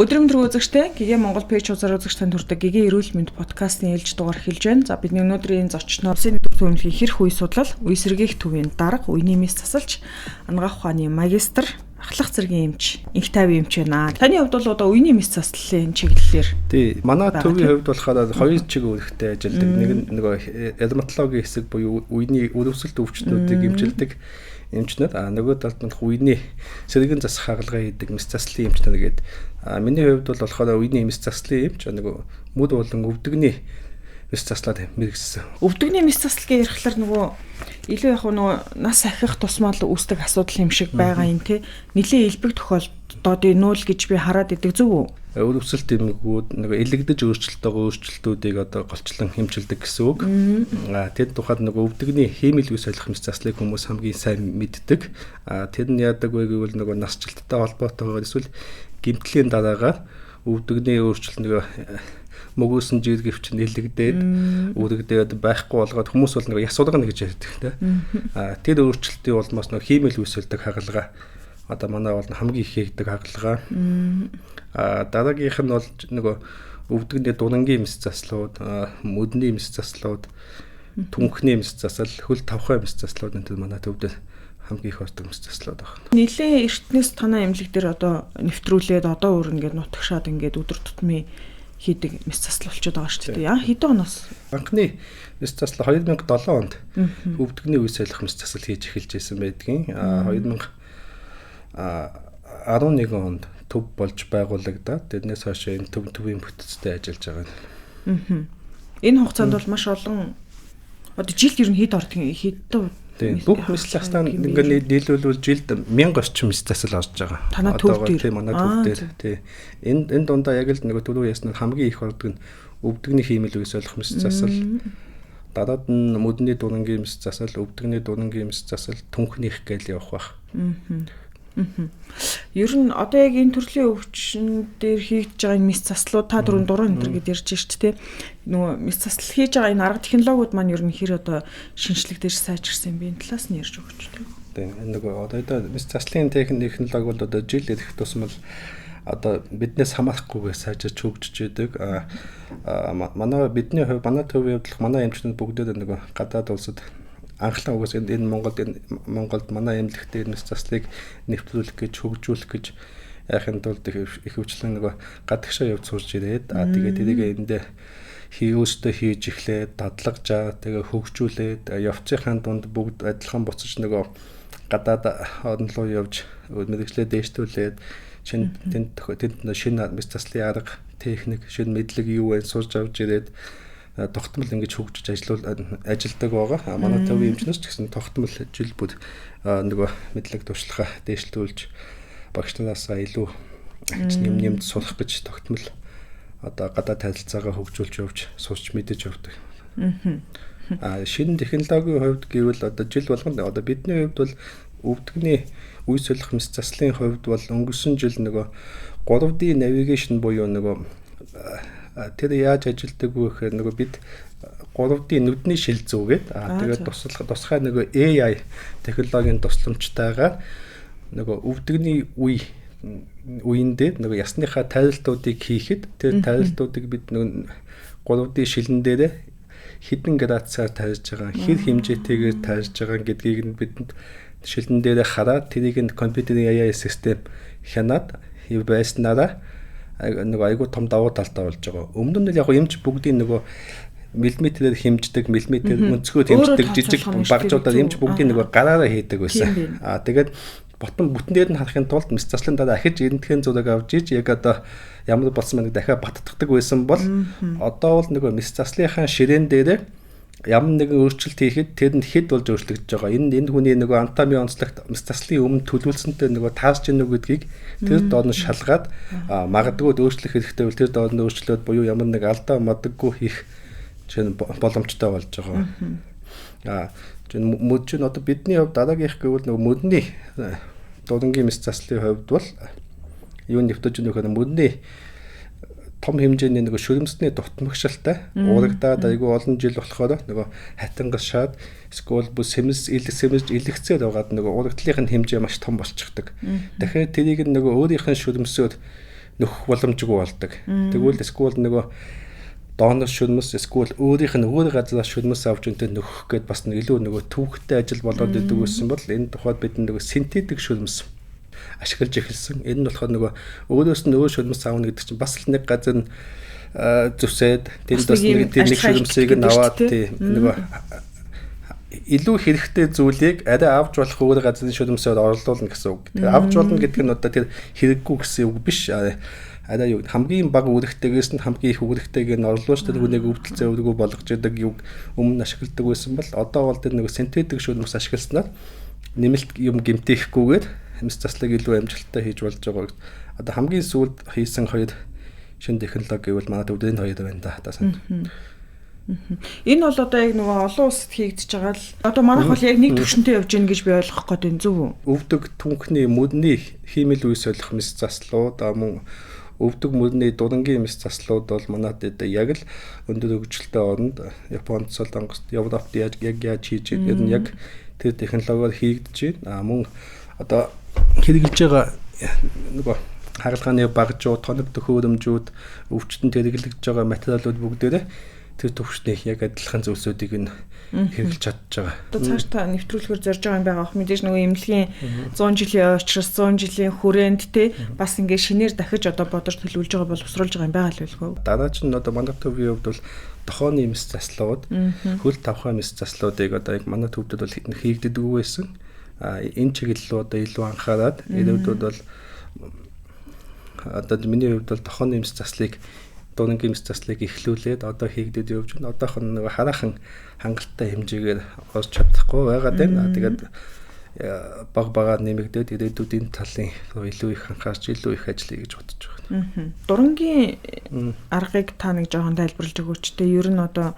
Өдрөмдөр үзэгчтэй Гигэ Монгол пэйж хуудасаар үзэгч танд хүрдэг Гигэ эрүүл мэнд подкастын ээлж дугаар эхэлж байна. За бидний өнөөдрийн зочноор Улсын нэгдүгээр төвөмлөгийн хэрх үе судлал, үе сэргийх төвийн дарга, үений мэс засалч, анагаах ухааны магистр, ахлах цэргийн эмч, инх тайван эмч байна. Таны хувьд бол одоо үений мэс заслалын чиглэлээр тий, манай төвийн хувьд болохоор хоёр чиг үүрэгтэй ажилладаг. Нэг нь нөгөө эдематологийн хэсэг буюу үений өрөвсөлт өвчтнүүдийг эмчилдэг эмчнүүд, нөгөө талд нь үений сэргэн засах хагалгаа хийдэг мэс заслалын эмчнүүд гэдэг. Миний хувьд бол болохоор үений мэс заслалын эмч нөгөө мөд болон өвдөгний мэс заслаад мэргэжсэн. Өвдөгний мэс заслалгийн ярихлаар нөгөө илүү яг нөгөө нас ахих тусмал үүсдэг асуудал юм шиг байгаа юм те. Нилийн элбэг тохиолдолд нүүл гэж би хараад идэг зөв үү? Өрөвсөлт эмгүүд нөгөө элэгдэж өөрчлөлтүүдийг одоо голчлон хэмжилдэг гэсэн үг. Тэд тухайд нөгөө өвдөгний хиймэл үе солих мэс заслыг хүмүүс хамгийн сайн мэддэг. Тэр нь яадаг вэ гэвэл нөгөө насжилттай холбоотойгоор эсвэл гэмтлийн дараагаар өвдөгний өөрчлөлт нөгөө мөгөөсөн жиргэвч нэлэгдээд үрэгдээд байхгүй болгоод хүмүүс бол нөгөө яс ургана гэж ярьдаг тийм. Тэр өөрчлөлтийн улмаас нөгөө хиймэл үе солидог хагалгаа одоо манай бол хамгийн их хийгдэг хагалгаа. Дараагийнх нь бол нөгөө өвдөгний дурангийн мэс заслууд, мөдний мэс заслууд, түнхний мэс засал, хөл тавхай мэс заслууд энэ манай төвд хамгийн их ордог мэс заслууд байна. Нилийн эртнээс танаа эмнэлэг дээр одоо нэвтрүүлээд одоо өөр ингээд нутагшаад ингээд өдөр тутмын хийдэг мэс засал болчиход байгаа шүү дээ. Хэдэн оноос? Анхны мэс засал 2007 онд өвдөгний үе солих мэс засал хийж эхэлж байсан байдгийн. 2011 онд төв болж байгуулагдаад тэрнээс хойш энэ төвийн бүтцтэй ажиллаж байгаа. Энэ хугацаанд бол маш олон одоо жилд ер нь хэд ордгийн хэдэн бүх мэс засал ингээд нийлүүлвэл жилд 1000 орчим мэс засал орж байгаа. Танаа төв дээр тийм манай төв дээр тий. Энэ дундаа яг л нөгөө түрүү яснаар хамгийн их ордог нь өвдөгний хиймэл үе солих мэс засал. Дараад нь мөдний дурангийн мэс засал, өвдөгний дурангийн мэс засал, түнхнийх гээл явах бах. Ер нь одоо яг энэ төрлийн өвчин дээр хийж байгаа энэ мэс заслууд та дөрөв дуран энэ гэж ярьж шít те. Нөгөө мэс засал хийж байгаа энэ арга технологиуд маань ер нь хэр одоо шинжлэхдэж сайжирсан юм бэ? Энэ талаас нь ярьж өгч те. Тийм нөгөө одоо мэс заслын технологи бол одоо жил ирэх тусмал одоо биднээс хамаарахгүйгээр сайжирч хөгжиж идэг. Бидний хувьд манай төвийн хувьд манай эмчнүүд бүгдээ нөгөө гадаад улсад анхлан угаас энэ Монголд манай эмнэлэгтээ мэс заслыг нэвтрүүлэх гэж хөгжүүлэх гэж яахын тулд их хөвчлэн нөгөө гадагшаа явж сурж ирээд тэгээд тэрийг эндээ өөрсдөө хийж эхлээд дадлагжаа тэгээ хөгжүүлээд явцынхаа дунд бүгд адилхан буцаж нөгөө гадаад орн руу явж мэргэжлээ дээштүүлээд тэнд шинэ мэс заслын арга техник шинэ мэдлэг юу вэ сурж авч ирээд тогтмол ингэж хөгжиж ажилладаг байгаа. Манай төвийн эмчнээс ч гэсэн тогтмол жил бүр нөгөө мэдлэг туршлагаа дээшлүүлж багш нараасаа илүү нэмд сурах гэж тогтмол одоо гадаад харилцаагаа хөгжүүлж явж сурч мэдэж явдаг. Шинэ технологийн хувьд гэвэл одоо жил болгоно одоо бидний хувьд бол өвдөгний үе солих мэс заслын хувьд бол өнгөрсөн жил нөгөө 3D navigation буюу нөгөө тэр яаж ажилдаг вэ гэхээр нөгөө бид 3D нүдний шил зүүгээд тэгээд тусгай нөгөө AI технологийн тусламжтайгаар нөгөө өвдөгний үеиндээ нөгөө ясныхаа тайлалтуудыг хийхэд тэр тайлалтуудыг бид нөгөө 3D шилэн дээрээ хэдэн градусаар тайлж байгаа, хэр хэмжээтэйгээр тайлж байгаа гэдгийг нь бидэнд шилэн дээрээ хараад тэрийг нь компьютерийн AI систем хянаад байснараа нөгөө айгуу том давуу талтай болж байгаа. Өмнө нь яг эмч бүгдийн нөгөө миллиметрээр хэмждэг, миллиметр өнцгөө хэмждэг жижиг багжуудаар эмч бүгдийн нөгөө гараараа хийдэг байсан. Тэгээд бүтэн дээр нь харахын тулд мэс заслын дараа ахиж эндхэн зураг авч иж яг одоо ямар болсон мэн дахиад баттдаг байсан бол одоо бол нөгөө мэс заслынхаа ширээн дээр ямар нэгэн өөрчлөлт хийхэд тэрэнд хэд болж өөрчлөгдөж байгаа. Энэ хүний нөгөө анатоми онцлогт мэс заслын өмнө төлөвлөсөнтэй нөгөө таарч гэнэ үү гэдгийг тэр доорн шалгаад магадгүй өөрчлөх хэрэгтэй бол тэр доорн өөрчлөөд буюу ямар нэг алдаа модаггүй хийх боломжтой болж байгаа. Мөд чинь одоо бидний хувьд дараагийнх гэвэл нөгөө мөдний дурангийн мэс заслын хувьд бол юу нэвтэж өгөх нь мөдний том хэмжээний нөгөө шүрмсний дутмагшилтай урагдаад айгүй олон жил болохоор нөгөө хатангас шаад эсвэл бүр сэмж илэгцээд байгаад нөгөө урагдлынх нь хэмжээ маш том болчихдог. Дахиад тэрийг нөгөө өөрийнх нь шүрмсөөр нөхөх боломжгүй болдог. Тэгвэл эсвэл нөгөө дооноос шүлмэс эсвэл өөрийнх нь өөр газраас шүлмэс авч өнтөд нөхөх гээд бас илүү нөгөө төвхтэй ажил болоод идэг гэсэн бол энэ тухайд бид нөгөө синтетик шүлмэс ашиглаж эхэлсэн. Энэ нь болохоор нөгөө өөрөөс нь өөр шүлмэс аавна гэдэг чинь бас л нэг газар зүсээд тэнд бас нэг шүлмсийг нь аваад нөгөө илүү хэрэгтэй зүйлийг арай авч болох өөр газрын шүлмсээр орлуулна гэсэн үг. Тэгээ авч болно гэдэг нь одоо тэр хэрэггүй гэсэн үг биш. Арай юу хамгийн бага үүрэгтэйгээс нь хамгийн их үүрэгтэйг нь орлуулж тэр хүнийг өвдөлцөө өвдөгөө болгож яадаг юг өмнө ашигладаг байсан бол одоо бол тэр нэг синтетик шүлмс ашигласнаар нэмэлт юм гэмтээхгүйгээр эмс заслыг илүү амжилттай хийж болж байгаа. Одоо хамгийн сүүлд хийсэн хоёр шинэ технологи гэвэл манай төвдөрийн хоёр байна да. Одоо санд. Энэ бол одоо яг нөгөө олон улсад хийгдэж байгаа л одоо манайх бол яг нэг төвшөнтэй явж гин гэж би ойлгох гээд байна зүг үү? Өвдөг түнхний мөдний хиймэл үе солих мэс заслууд мөн өвдөг мөрний дурангийн мэс заслууд бол манад яг л өндөр хөгжилтэй оронд Японд, Солонгост, Европт яг хийж ер нь яг тэр технологиор хийгдэж байна. Мөн одоо хэрэгжилж байгаа нөгөө хагалгааны багжууд, тоног төхөөрөмжүүд, өвчтөнд хэрэглэж байгаа материалууд бүгдээрээ тэр төвшний яг адилхан зүйлсүүдийг нь хэрэгжилж чадж байгаа. Одоо цааш та нэвтрүүлгээр зорж байгаа юм байгаа. Мэдээж нөгөө эмнэлгийн 100 жилийн очроос 100 жилийн хүрээнд те бас ингээд шинээр дахиж одоо бодож төлөвлөж байгаа боловсруулж байгаа юм байгаа л байлгүй. Дараа нь одоо манай төвийн хувьд бол дохооны мэс заслууд, хөл тавхай мэс заслуудыг одоо яг манай төвдөд бол хийгддэггүй байсан. Энэ чиглэл одоо илүү анхаарад ирээдүйд бол одоо миний хувьд бол дохооны мэс заслыг дурангийн мэс заслыг эхлүүлээд одоо хийгдэд явж байна. Одоох нь нэг хараахан хангалттай хэмжээгээр олж чадахгүй байгаад байна. Тэгээд баг нэмэгдээд ирээдүйд энэ талын илүү их анхаарч илүү их ажил хийж бодож байна. Дурангийн аргыг та нэг жоохон тайлбарлаж өгөөч те. Ер нь одоо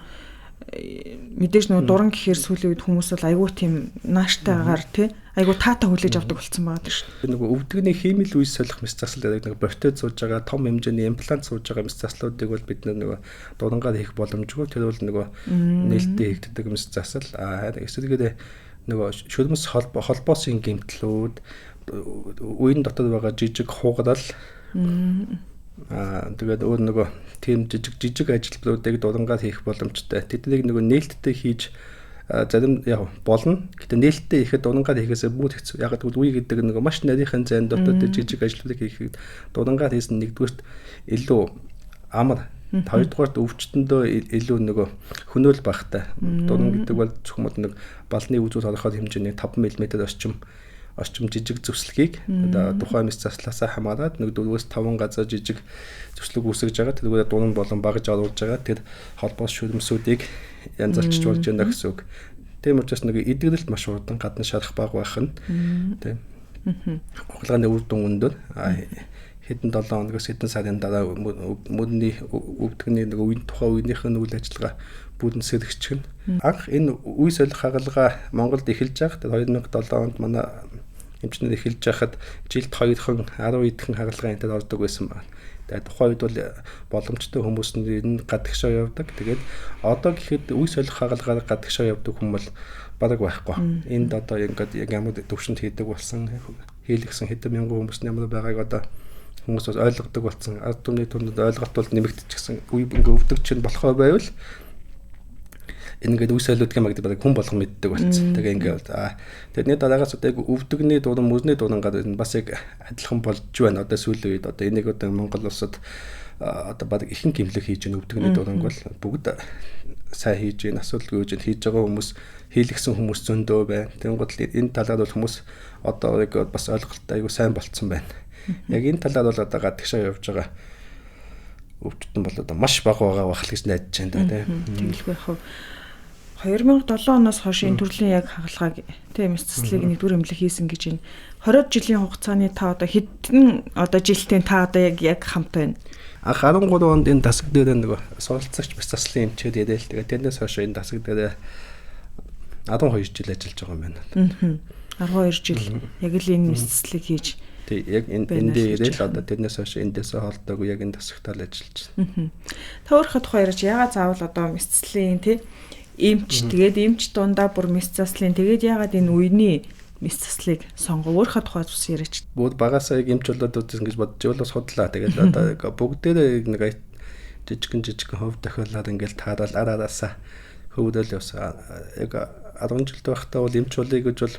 мэдээж нөгөө дуран гэхээр сүүлийн үед хүмүүс бол айгүй тийм нааштайгаар тий айгүй таата хүлээж авдаг болсон байгаа шүү дээ. Нөгөө өвдөгний химэл үе солих мэс засал гэдэг нэг протез сууж байгаа том хэмжээний имплант сууж байгаа мэс заслуудыг бол бид нөгөө дурангаар хийх боломжгүй. Тэр бол нөгөө нээлттэй хийгддэг мэс засал. Эсвэргээр нөгөө шүлмэс холбоосын гэмтлүүд үеийн дотор байгаа жижиг хугарал тэгээд өөр нөгөө тийм жижиг ажлуудыг дурангаар хийх боломжтой. Тэднийг нөгөө нээлттэй хийж зарим яг болно. Гэтэ нээлттэй хийхэд дурангаар хийхээсээ бүр хэцүү. Яг тэгвэл үе гэдэг нөгөө маш нарийнхан зайн дотор жижиг ажлуудыг хийхэд дурангаар хийсэн нэгдүгürt илүү амар, хоёрдугаарт өвчтөндөө илүү нөгөө хөнөөл багтай. Дуран гэдэг бол зөвхөн нэг балны үзүүл хороход хэмжээний 5 мм орчим жижиг зүслэгийг одоо тухайн мэс заслаасаа хамаарат нэг 4-5 газар жижиг зүслэг үүсгэж байгаа. Тэргээр дуран болон багж оруулж байгаа. Тэр холбоос шүлмсүүдийг янзалчж болж байна гэсэн үг. Тийм учраас нэг эдгэрэлт маш хурдан гадна шарах баг байх нь тийм. Хугацааны үр дүн өндөр. Хэдэн 7 хоногоос хэдэн сарын дараа мөрний өвдөгний нэг үеийн тухайн үеийнх нь үйл ажиллагаа бүрэн сэргэгчгэн. Анх энэ үе солих хагалгаа Монголд эхэлж байхад 2007 онд манай эмчнэр эхэлж байхад жилд 2хан 10 эдхэн хагалгаа энэд ордог байсан байна. Тэгээд тухайн үед бол боломжтой хүмүүс нь гадагшаа явдаг. Тэгээд одоо гэхэд үе солих хагалгаар гадагшаа явдаг хүмүүс бараг байхгүй. Энд одоо ингээд яг ямар төвшөнд хийдэг болсон хийлгсэн хэдэн мянган хүмүүс ямар байгааг одоо хүмүүс бас ойлгодог болсон. Ард түмний түндэд ойлголт бол нэмэгдчихсэн. Үе ингээ өвдөг чинь болохоо байвал ингээд үе солиудгийн магад хүн болгон мэддэг болсон. Тэгээ ингээд тэрний дараагаас одоо яг өвдөгний дуран мөрний дурангаар бас яг адилхан болж байна. Одоо сүүлийн үед одоо энийг одоо Монгол улсад одоо баг ихэнх гэмлэг хийж байгаа өвдөгний дуранг бол бүгд сайн хийж гин асуудалгүй хийж байгаа хүмүүс хийлгсэн хүмүүс зөндөө байна. Тэнгууд энэ талаар бол хүмүүс одоо яг бас ойлголттой айгу сайн болцсон байна. Яг энэ талаар бол одоо гадагшаа явж байгаа өвчтөн бол одоо маш бага байгаа гэж найдаж байна тийм л байх уу. 2007 оноос хойш энэ төрлийн яг хагалгааг тийм мэс заслыг нэгдүгээр эмнэлэг хийсэн гэж байна. 20 жилийн хугацааны та одоо хэдэн одоо жилтийн та одоо яг хамт байна. 13 онд энэ дасаг дээр нэг суралцагч мэс заслын эмчээр яриад тэгээд тэрнээс хойш энэ дасаг дээр 12 жил ажиллаж байгаа юм байна. 12 жил яг л энэ мэс заслыг хийж тэг яг энэ дээр л одоо тэрнээс хойш эндээсээ холдоогүй яг энэ дасагтаа л ажиллаж байна. Та өөрийнхөө тухай ярьж яагаад заавал одоо мэс заслын тий эмч тэгээд эмч дундаа бүр мэс заслын тэгээд яагаад энэ үений мэс заслыг сонго. Өөрийнхөө тухай бас яриач. Бүгд багасаа яг эмч болоод үзсэн гэж бодож явал судлаа. Тэгээд одоо бүгдээрээ нэг жижигэн хөв тохиолоод ингээл таадаал араасаа хөвдөл явсан. Яг 10 жил байхдаа бол эмч болъё гэж бол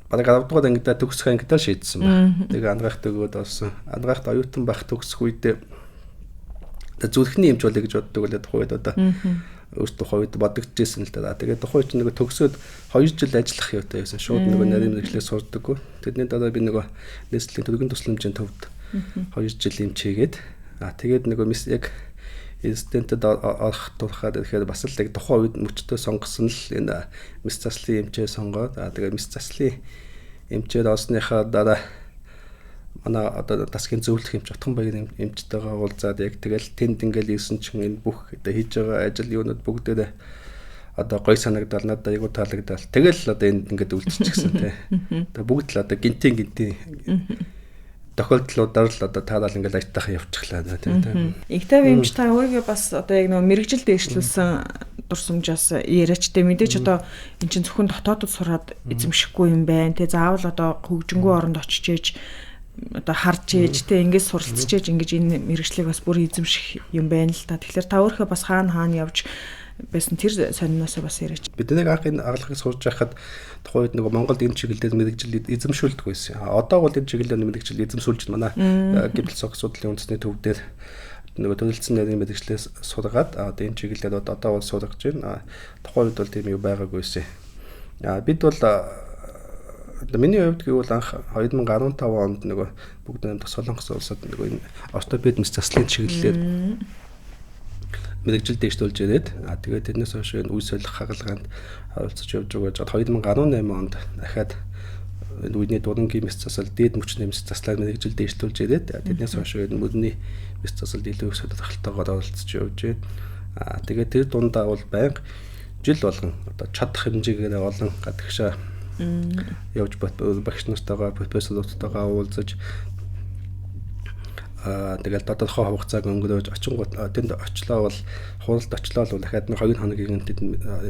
бараг 10 дугаар ангидаа төгсөх ангидаа шийдсэн байна. Тэгээ ангаахт өгөөд олсон. Ангаахт оюутан байх төгсөх үедээ зүрхний эмч болъё гэж боддог үлээ тухайд одоо өөртөө хувьд бодогдчихсэн л да. Тэгээд тухай чинь нэг төгсөөд 2 жил ажиллах ёотой байсан. Шууд нэг нарийн мэргэжлээ сурдаггүй. Тэдний дараа би нэг нийслэлийн төрийн тусламжийн төвд 2 жил эмч хийгээд тэгээд нэг яг институтэд орох турхаад ирэхээр бас л яг тухайн үед мөчтөө сонгосон л энэ мэс заслын эмчээ сонгоод тэгээд мэс заслын эмчээр орсныхаа дараа манай одоо тасгийн зөвлөх эмч Отхон баярын эмчтэйгээ уулзаад яг тэгэл тэнд ингээл ирсэн чинь энэ бүх одоо хийж байгаа ажил юунууд бүгдээ одоо гой санагдал надад айгуу таалагдал тэгэл одоо энд ингээд үлдчихсэн тий. Одоо бүгд л одоо гинтийн тохиолдлуудаар л одоо таалал ингээл ажтайхан явчихлаа тий. Игтэй эмч та өөрийгөө бас одоо яг нэг мэрэгжил дээшлүүлсэн дурсамжаас яриачтай мэдээч одоо эн чинь зөвхөн дотоодд сураад эзэмшихгүй юм байна тий. Заавал одоо хөгжингүү оронд очиж ээж одоо харж ээж те ингэж суралцж ээж ингэж энэ мэрэгчлийг бас бүр эзэмших юм байна л та. Тэгэхээр та өөрөө бас хаана явж байсан тэр сониноосоо бас яриач. Бид нэг анх энэ аргалагыг сурж байхад тухайн үед нэг Монголд энэ чиглэлээр мэрэгжил эзэмшүүлдэг байсан. Одоо бол энэ чиглэлээр мэрэгжил эзэмшүүлж манай гэбэл цог судлалын үндэсний төв дээр нөгөө төрөлцсөн нарийн мэрэгчлээс сургаад одоо энэ чиглэлээр одоо бол сургаж байна. Тухайн үед бол тийм юу байгаагүйсэн. Бид бол миний хувьд гэвэл анх 2015 онд нөгөө бүгд нэг Солонгос улсад нөгөө энэ ортопед мэс заслын чиглэлээр мэрэгжил дэвшүүлж ирээд тэгээд тэрнээс хойш энэ үе солих хагалгаанд оролцож явж байгаа. 2018 онд дахиад энэ үений дурангийн мэс засал дээд мөчний мэс заслаар мэрэгжил дэвшүүлж ирээд тэрнээс хойш энэ мөрний мэс засал илүү их сонирхолтойгоор оролцож явж байна. Тэгээд тэр дундаа бол байнга жил болгон одоо чадах хэмжээгээр олон гадагшаа явж багш нартайгаа профессорлуудтайгаа уулзаж тэгэл тодорхой хугацааг өнгөрөөж очингууд тэнд очлоо бол хуралд очлоо бол дахиад 2 хоногийн тэнд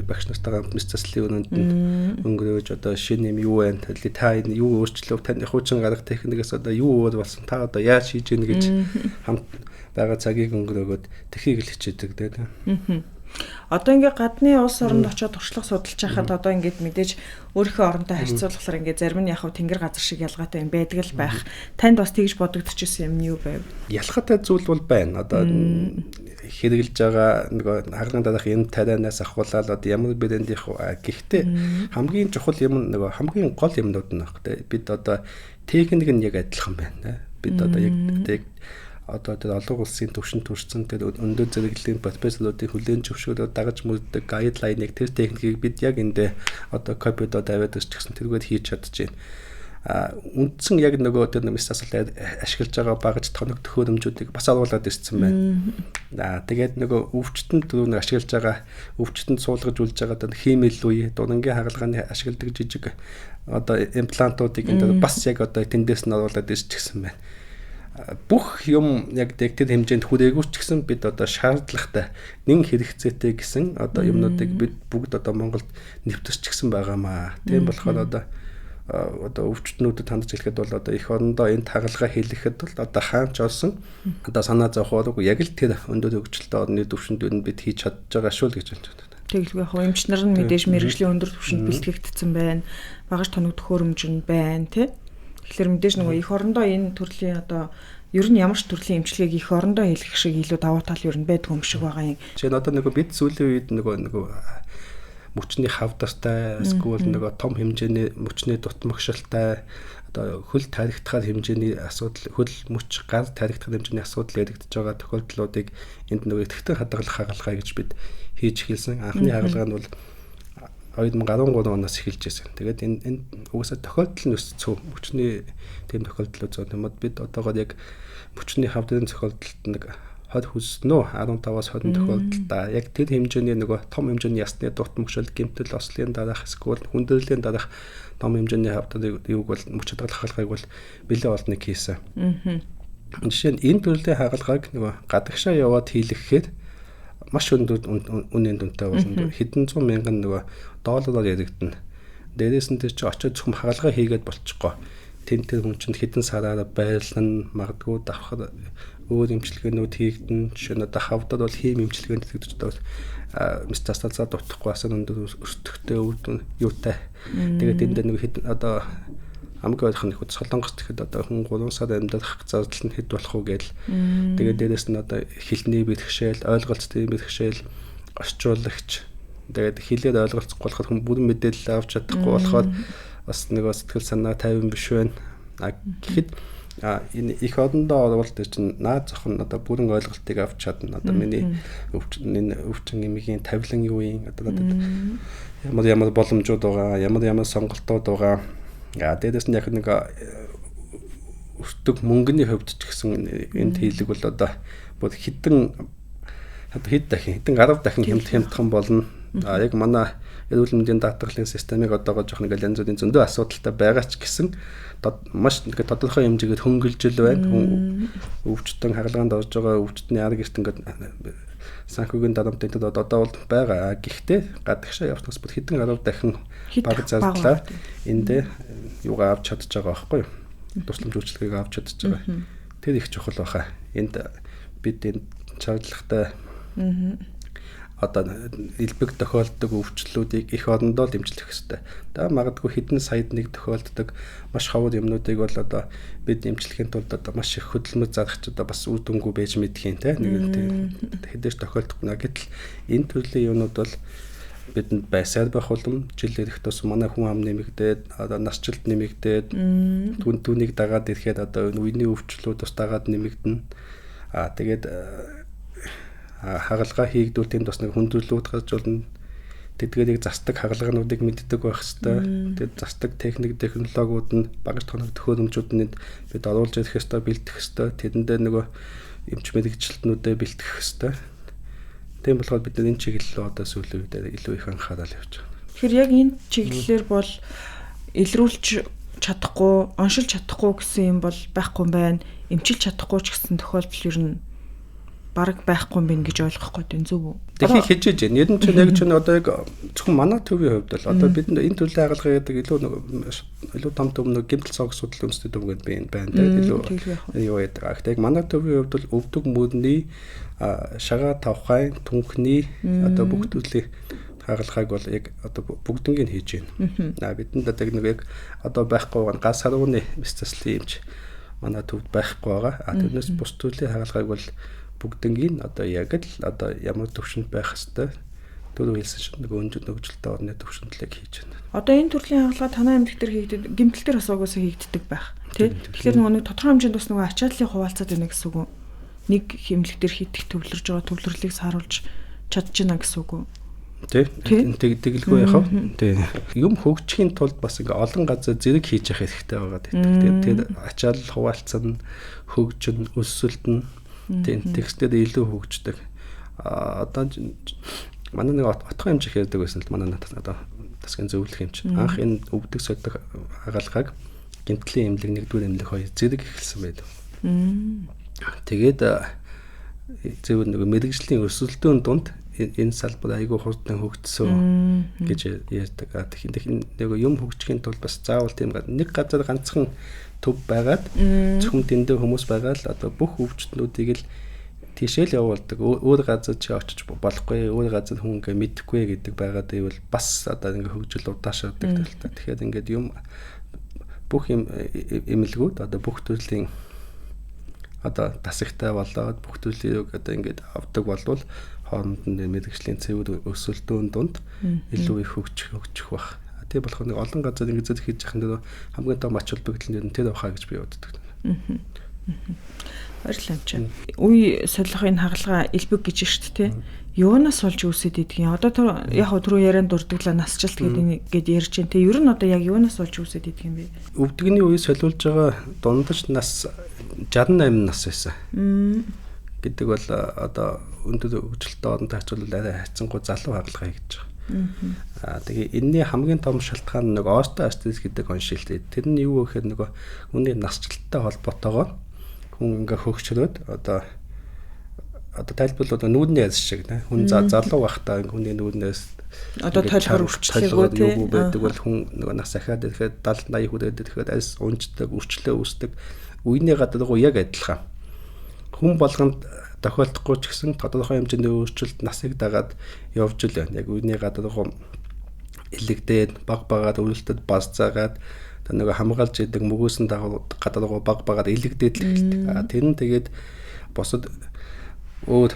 багш нартайгаа мэс заслын өнөнд өнгөрөөж одоо шинэ юм юу байна та энэ юу өөрчлөв таны хуучин гарга техникээс одоо юу өөр болсон та одоо яаж хийж гэнэ гэж хамт байгаа цагийг өнгөрөөгөөд тэхийг л хичээдэг дээ. Одоо ингээ гадны улс оронд очиод туршлага судалж байхад одоо ингээд мэдээж өөрийнхөө оронтой харьцуулахаар ингээ зарим нь яг тэнгэр газар шиг ялгаатай юм байдаг л байх. Танд бас тэгж бодогдчихсэн юм нь юу байв? Ялгаатай зүйл бол байна. Одоо хэрэгжилж байгаа нөгөө хагалган дараах юм тарианаас ахуулаад одоо ямар брэндийнх гэхдээ хамгийн чухал юм нөгөө хамгийн гол юмнууд нь баг. Бид одоо техник нь яг адилхан байна. Бид одоо яг одоо тэр олон улсын төвшин төрсэн тэр өндөр зэрэглэлийн профессорлуудын хүлээн зөвшөөрөлөд дагаж мөрддөг гайдлайныг тэр техникийг бид яг эндээ одоо копидо тавиад ирчихсэн тэргээр хийж чадчихээн. Үндсэн яг нөгөө тэр мэс засал ашиглаж байгаа багаж тоног төхөөрөмжүүдийг бас оруулаад ирсэн байна. Тэгээд нөгөө өвчтөнд түрүүн ашиглаж байгаа өвчтөнд суулгаж үлж байгаа тэр химийл үе дурангийн хагалгааны ашигладаг жижиг одоо имплантуудыг энэ бас яг одоо тэндээс нь оруулаад ирчихсэн байна. Бүх юм яг тэр хэмжээнд хүрээгүй ч гэсэн бид одоо шаардлагатай нэн хэрэгцээтэй гэсэн одоо юмнуудыг бид бүгд одоо Монголд нэвтэрчихсэн байгаамаа. Тийм болохоор одоо өвчтнүүдэд хандж хэлэхэд бол одоо эх орондоо энэ хагалгаа хийлгэхэд бол одоо хаанч олсон одоо санаа зовхооргүй яг л тэр өндөр хөгжилтэй орны төвшөнд бид хийж чадж байгаа шүү л гэж байна. Тэгэлгүй яг эмч нар нь мэдээж мэрэгжлийн өндөр төвшөнд бэлтгэгдсэн байна. Багаж тоног төхөөрөмж нь байна тий. Тэгэхээр мэдээж нөгөө эх орондоо энэ төрлийн одоо ер нь ямар ч төрлийн эмчилгээг эх орондоо хийх шиг илүү давуу тал ер нь байдаг юм шиг байгаа юм. Жишээ нь одоо нөгөө бид сүүлийн үед нөгөө мөчний хавдартай эсвэл нөгөө том хэмжээний мөчний дутмагшилтай одоо хөл таригдахаар хэмжээний асуудал хөл мөч гар таригдах хэмжээний асуудал яригдж байгаа тохиолдлуудыг энд нөгөө идэвхтэй хадгалах хагалгаа гэж бид хийж эхэлсэн. Анхны хагалгаа нь бол 2013 оноос эхэлж байсан. Тэгээд энэ угаасаа тохиолдол нь өсцөө мөчний тийм тохиолдол үзээд юмуд бид одоогоор яг мөчний хавдрын тохиолдолд нэг 20 хүснөө 15-аас 20 тохиолдолд яг тэр хэмжээний нөгөө том хэмжээний ясны дутмагшил гэмтэл ослын дараах эсвэл хүндрэлийн дараах том хэмжээний хавдрыг юуг бол мөч хадгалах хагалгааг бол бэлээ олныг хийсэн. Жишээ нь энэ төрлийн хагалгааг нөгөө гадагшаа яваад хийлгэхээр маш өндөр үнийн дүнтэй болно. Хэдэн зуун мянган нөгөө доллараар яригдана. Дээрээс нь тэр чи очиод зөвхөн хагалгаа хийгээд болчихгоо. Тэр хүн чинь хэдэн сараар байрлан магадгүй давхар өөр эмчилгээнүүд хийгдэн. Жишээ нь одоо хавдад бол хийм эмчилгээнд тэгдэж байгаа мистасталзаа дутахгүй асан өндөр өртөгтэй өвдөн юутай. Тэгээд энэ дээр нэг хэдэн одоо хамгийн ойрхон их Солонгос тэгэхэд одоо хүн 3 сар амьдрах зардал нь хэд болох уу гээл. Тэгээд дээрээс нь одоо хэлний бэрхшээл, ойлголцтой бэрхшээл, орчуулагч. Тэгээд хэлээд ойлголцохгүй болохоор хүн бүрэн мэдээлэл авч чадахгүй болохоор бас нэг сэтгэл санаа тайван биш байна. Гэхэд энэ их одондоо орвол тэр чинь наад зах нь одоо бүрэн ойлголтыг авч чадна. Одоо миний өвчин эмигийн тавилан юу юм одоо ямар боломжууд байгаа, ямар сонголтууд байгаа. Дээрээс нь яг нэг өртөг мөнгөний хувьд ч гэсэн энд хийлэг бол одоо бүр хэдэн 10 дахин хямдхан болно. Яг манай эрүүл мэндийн даатгалын системийг одоогоо жоох нэг янз бүрийн зөндөө асуудалтай байгаа ч гэсэн маш нэг тодорхой хэмжээгээр хөнгөлжил байна. Өвчтөн хагалгаанд орж байгаа өвчтний арга эрт ингээд санхүүгийн дарамтын төд одоо бол байгаа. Гэхдээ гадагшаа явснаас бүр хэдэн 10 дахин баг зардлаа эндээ юугаа авч чадж байгаа байхгүй юу? Тусламж үйлчилгээг авч чадж байгаа. Тэр их чухал баха. Энд бид энэ шаардлагатай одоо элбэг тохиолддог өвчлөлүүдийг их орондоо дэмжлэх хэрэгтэй. За магадгүй хэдэн саяд нэг тохиолддог маш ховор юмнуудыг бол одоо бид дэмжлэхийн тулд одоо маш их хөдөлмөр зарах ч одоо бас үр дүнгүй байж мэдхийн те. Нэг хэдэж тохиолдох нэ гэтэл энэ төрлийн юмнууд бол бидэнд байсаар байх болон жил ирэх тус манай хүн ам нэмэгдээд одоо насжилт нэмэгдээд түүнийг дагаад ирэхэд одоо үеийн өвчлүүд бас дагаад нэмэгдэнэ. Тэгээд хагалгаа хийгдүүл тэнд бас нэг хүндрэлүүд гарч болно. Тэдгээрийг застдаг хагалгаануудыг мэддэг байх хэрэгтэй. Тэгээд застдаг техник технологиуд нь багаж тоног төхөөрөмжүүд нь бид оруулж ирэх хэрэгтэй, бэлтгэх хэрэгтэй. Тэрэндээ нөгөө эмч мэрэгчлэлтнүүдэд бэлтгэх хэрэгтэй. Тийм болохоор бид энэ чиглэлөө одоо сүүлийн үед илүү их анхаарал явж байгаа. Тэгэхээр яг энэ чиглэлээр бол илрүүлж чадахгүй, оншилж чадахгүй гэсэн юм бол байхгүй юм байна. Эмчилж чадахгүй ч гэсэн тохиолдол ер нь бараг байхгүй юм гэж ойлгохгүй дээ зөв үү? Тэгэхээр хижээж байна. Ер нь ч яг ч одоо яг зөвхөн манай төвийн хувьд бол одоо бид энэ төрлийн хагалгаа гэдэг илүү том нэг гэмтэл цог асуудал өмсдөг дүнгээд байна дээ. Илүү юу яадаг. Яг манай төвийн хувьд бол өвдөг мөрний шагаа тавхай түнхний одоо бүх төрлийн хагалгааг бол яг одоо бүгднийг хийж байна. Бидэнд одоо нэг яг одоо байхгүй байгаа газ сарууны мистаслын эмч манай төвд байхгүй байгаа. Тэрнээс бус төрлийн хагалгааг бол бүгднийг одоо яг л одоо ямар төвшөнд байх хэвээр түрүү хэлсэн шиг нэг өнжилтэй орны төвшөндлийг хийж байна. Одоо энэ төрлийн хагалгаа танай эмнэлэг төр хийгддэг, гэмтэл төр бас угаасаа хийгддэг байх. Тэгэхээр нэг тодорхой хэмжээнд бас нэг ачааллын хуваалцаад байна гэсэн үг үү? Нэг эмнэлэг төр хийдэг төвлөрж байгаа төвлөрлийг сааруулж чадчихна гэсэн үг үү? Тэгэлгүй яхав. Юм хөгжихийн тулд бас ингээ олон газар зэрэг хийж явах хэрэгтэй байгаа. Тэгээд ачаал хуваалцсан, хөгжин, өсөлтөн текстээр илүү хөгждөг. Одоо манай нэг отгоо хэмжих ярьдаг байсан л манай одоо тасгийн зөвлөх хэмж. Анх энэ өвдөг соддог хагалгааг гэмтлийн эмнэлэг нэгдүгээр эмнэлэг хоёр зэрэг эхэлсэн байдаг. Тэгээд зөв нэг мэрэгжлийн өсөлтөөн дунд энэ салбар айгүй хурдан хөгжсөн гэж ярьдаг. Тэгэхээр нэг юм хөгжихийн тулд бас заавал тийм нэг газар ганцхан төв байгаад зөвхөн тэндээ хүмүүс байгаад одоо бүх өвчтнүүдийг л тийшээ л явуулдаг. Өөр газар чи очиж болохгүй, өөр газар хүн ингээ мэдэхгүй гэдэг байгаад ивэл бас одоо ингээ хөгжил удаашаадаг талтай. Тэгэхээр ингээд юм бүх юм эмнэлгүүд одоо бүх төрлийн одоо тасагтай болоод бүх төрлийг одоо ингээд авдаг болвол хооронд нь мэрэгжлийн цэвэр өсөлтөөн дунд илүү их хөгжих бах. Тийм болохоор нэг олон газар ингээд зэт хийж яхад хамгийн том ач холбогдол нь тэр авахаа гэж би боддог. Баярлалаа. Үе солихын хагалгаа элбэг гэж шүү дээ. Юунаас олж үүсээд идэх юм? Одоо яг түрүү ярианд дурдглаа насжилт гэдэг ярьж байна. Тэ ер нь одоо яг юунаас олж үүсээд идэх юм бэ? Өвдөгний үе солиулж байгаа дундаж нас 68 нас байсан. Гэдэг бол одоо өндөр хөгжилтэй орнтой харьцуулбал арай хайцсангүй залуу хагалгаа хийж байгаа. Тэгээ энэний хамгийн том шалтгаан нэг остеоартрит гэдэг оншилт. Тэр нь юу вэ гэхээр нөгөө хүний насжилттай холбоотойгоор хүн ингээ хөгжрөөд одоо тайлбарлал одоо нүүдний яс шиг нэ хүн залуу байхдаа хүний нүүднээс одоо толгор өвчлөөгөө юу байдаг бол хүн нөгөө нас ахаад ирэхэд 70 80 хүрээд ирэхэд аль унждаг, өвчлөө үүсдэг. Үений гадаргуу яг адилхан. Хүн болгонд тохиолдохгүй ч гэсэн тодорхой хэмжээний өөрчлөлт насыг дагаад явж л байна. Яг үений гадаргуу илэгдээд баг багаад өвлөлтөд базцаагаад нөгөө хамгаалж идэг мөгөөсөн гадаргуу баг багаад илэгдээд л эхэлдэг. Тэр нь тэгээд бусад өөр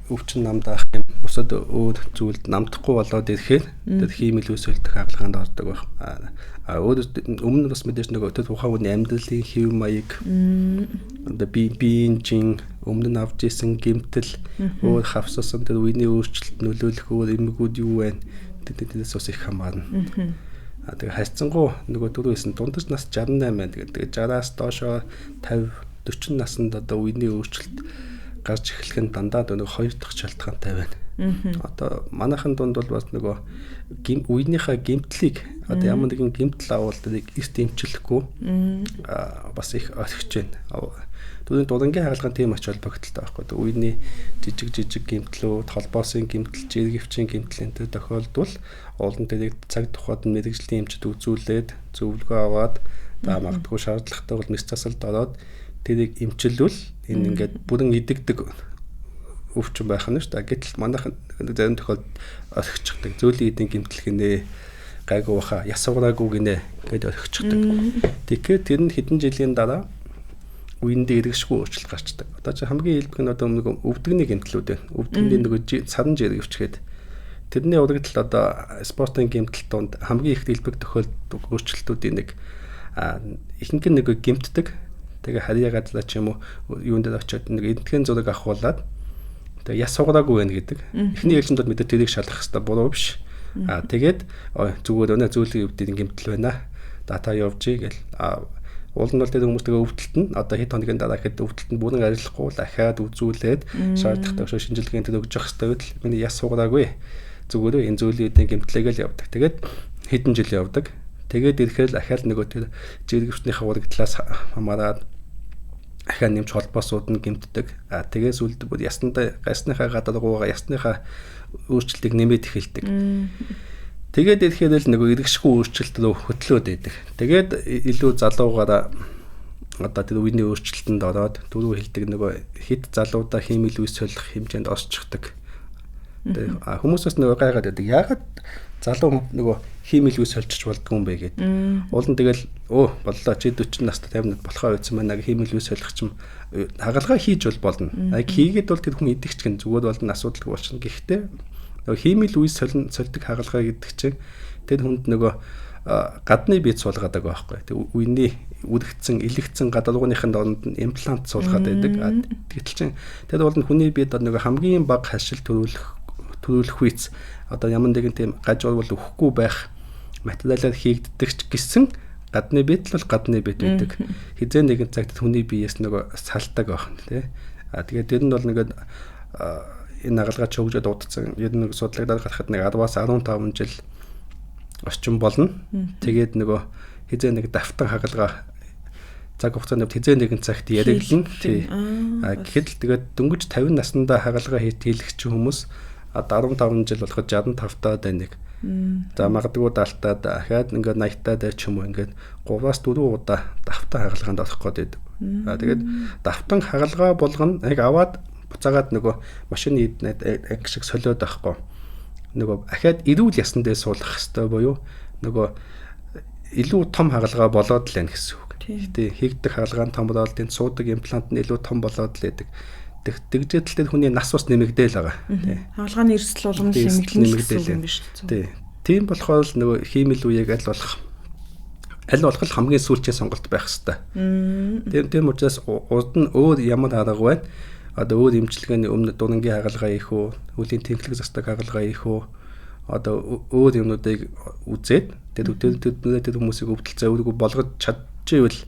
өвчин намдаах юм бусад өөр зүйлд намдахгүй болоод ирэхээр тэр хиймэл үүсэлдэх хаалгаанд ордог байх. Өмнө нь бас мэдээж нөгөө тэр тухайн хүний амьдралын хэв маяг одоо биеийн өмнө нь авч исэн гэмтэл өөр хавссан тэр үений өөрчлөлт нөлөөлөх өөр эмгэгүүд юу вэ? Тэднээс бас их хамаарна. Тэгээ хайцсангуу нөгөө дөрөвсэн дундаж нас 68 байна. Тэгээ 60-аас доошоо 50 40 наснд одоо үений өөрчлөлт гарч эхлэх нь дандаа нөгөө хоёр дахь шалтгаантай байна. Одоо манайхан дунд бол бас нөгөө үеийнхээ гэмтлийг одоо ямар нэгэн гэмтэл авал тэрийг эрт эмчлэхгүй бас их орхиж байна. Түүний дурангийн хаалган тийм ач холбогдолтой байхгүй. Үений жижиг гэмтлүүд, холбоосын гэмтэл, жиргэвчийн гэмтэл энэ тохиолдвол уулын тэрийг цаг тухайд мэрэгжлийн эмчд үзүүлээд зөвлөгөө аваад магадгүй шаардлагатай бол мэс засалд ороод тэрийг эмчилвэл энэ ингээд бүрэн идэгдэг өвчин байх нь шүү дээ. Гэтэл манайхан зарим тохиолдолд орхичихдаг. Зөөлөн эдийн гэмтэл гинэ гайгүй баха ясавраагүй гинэ гэдээ орхичихдаг. Тэгэхээр тэр нь хэдэн жилийн дараа үеиндээ эргэшгүй өөрчлөлт гарчдаг. Одоо чи хамгийн илбэг нь одоо нэг өвдөгний гэмтлүүд байна. Өвдөгний нэг саран жиргэвчгээд тэрний урагтал одоо спортын гэмтэл донд хамгийн их илбэг тохиолддог өөрчлөлтүүдийн нэг ихэнх нь нэг гэмтдэг. Тэгээ харьяа газлаа ч юм уу юунд дээр очиод нэг эдгэн зураг авахуулаад тэгээ яс сугараагүй байна гэдэг. Эхний ээлжинд мэдээ тэрийг шалгах хэрэгтэй буруу биш. Тэгээд зүгээр өнөө зөөлөн өвдгийн гэмтэл байна. Дата явуулъя гэл. Уул нь бол тэр хүмүүс тэгээ өвдөлтөнд одоо хэд хоногийн дараа хэд өвдөлтөнд бүрэн арилахгүй дахиад үзүүлээд шаардлагатай шинжилгээнд тэр өгж явах хэрэгтэй байтал миний яс сугараагүй. Зүгээр энэ зөөлөн өвдгийн гэмтлэгээл явдаг. Тэгээд хэдэн жил явдаг. Тэгээд ирэхээр л ахаал нөгөө тэр жиргэвчнийхээ урагдлаас хамаараад ахаа нэмж холбоосууд нь гэмтдэг. Тэгээс үлд бүр ясната гасныхаа гадаргуугаа ясныхаа өөрчлөлтийг нэмээд эхэлдэг. Тэгээд ирэхээр л нөгөө эргэшгүй өөрчлөлт рүү хөтлөөд байдаг. Тэгээд илүү залуугаараа одоо тэр үеийн өөрчлөлтөнд ороод дөрөв хэлдэг нөгөө хит залуудаа хиймэл үс солих хэмжээнд осчихдаг. Хүмүүсээс нөгөө гайгаад байдаг. Яагаад залуу нөгөө хиймэл үс солчих болдгүй юм бэ гэдэг. Уул нь тэгэл боллоо чи 40 настай 50 над болохоо үйдсэн байна нэг хиймэл үс солих ч юм хагалгаа хийж болно. Хийгээд бол тэр хүн идэгч гэн зүгээр болно асуудалгүй болчихно. Гэхдээ нөгөө хиймэл үс сольдог хагалгаа гэдэг чинь тэр хүнд нөгөө гадны бие суулгаад байгаа байхгүй. Тэг үений үргэлжсэн илэгдсэн гадаргууныхын дорнд нь имплант суулгаад байдаг. Гэтэл чинь тэр бол хүний биед нөгөө хамгийн бага хашил төрүүлэх үйц одоо ямар нэгэн тийм гажуурвал өгөхгүй байх материалаар хийгддэг ч гэсэн гадны бит л гадны бит байдаг. Хизээ нэгэн цагт хүний биеэс нөгөө салдаг байх нь тий. Тэгээд тэр нь бол нэгэд энэ агалгаа чөгжөөд удацсан ер нь судлагдаад гарахад нэг 10-аас 15 жил орчим болно. Тэгээд нөгөө хизээ нэг давтан хагалгаа цаг хугацаанд хизээ нэгэн цагт яриглан тий. Гэхэд л тэгээд дөнгөж 50 наснда хагалгаа хийлгэж хүмүүс 15 жил болоход 65 таа даник. За магадгүй 70 таа дахиад ингээд 80 таа ч юм уу ингээд 3-аас 4 удаа давтан хагалгаанд орох гээд байдаг. Тэгээд давтан хагалгаа болгоно яг аваад буцаагаад нөгөө машины эднэд шиг солиод байхгүй. Нөгөө ахаад эрүүл ясан дээр суулгах хэрэгтэй буюу нөгөө илүү том хагалгаа болоод л байна гэсэн үг. Гэтэ хийгдэх хагалгаан том болоод энэ суудаг имплант нь илүү том болоод л байдаг. Тэгжээдэлтэй хүний нас бас нэмэгдээл байгаа. Хаалгааны эрсдэл болгоно нэмэгдээл юм биш үү? Тийм болохоор л нөгөө хиймэл үеийг аль болох хамгийн сүүлчийн сонголт байх хэрэгтэй. Тийм учраас урд нь өөр ямар арга байна? Одоо өөр эмчилгээний өмнө дурангийн хагалгаа хийх үү, үлийн тэнхлэг застаг хагалгаа хийх үү? Одоо өөр юмнуудыг үзээд тэр хүмүүсийг өвдөлцөө өөрийгөө болгож чадчихвэл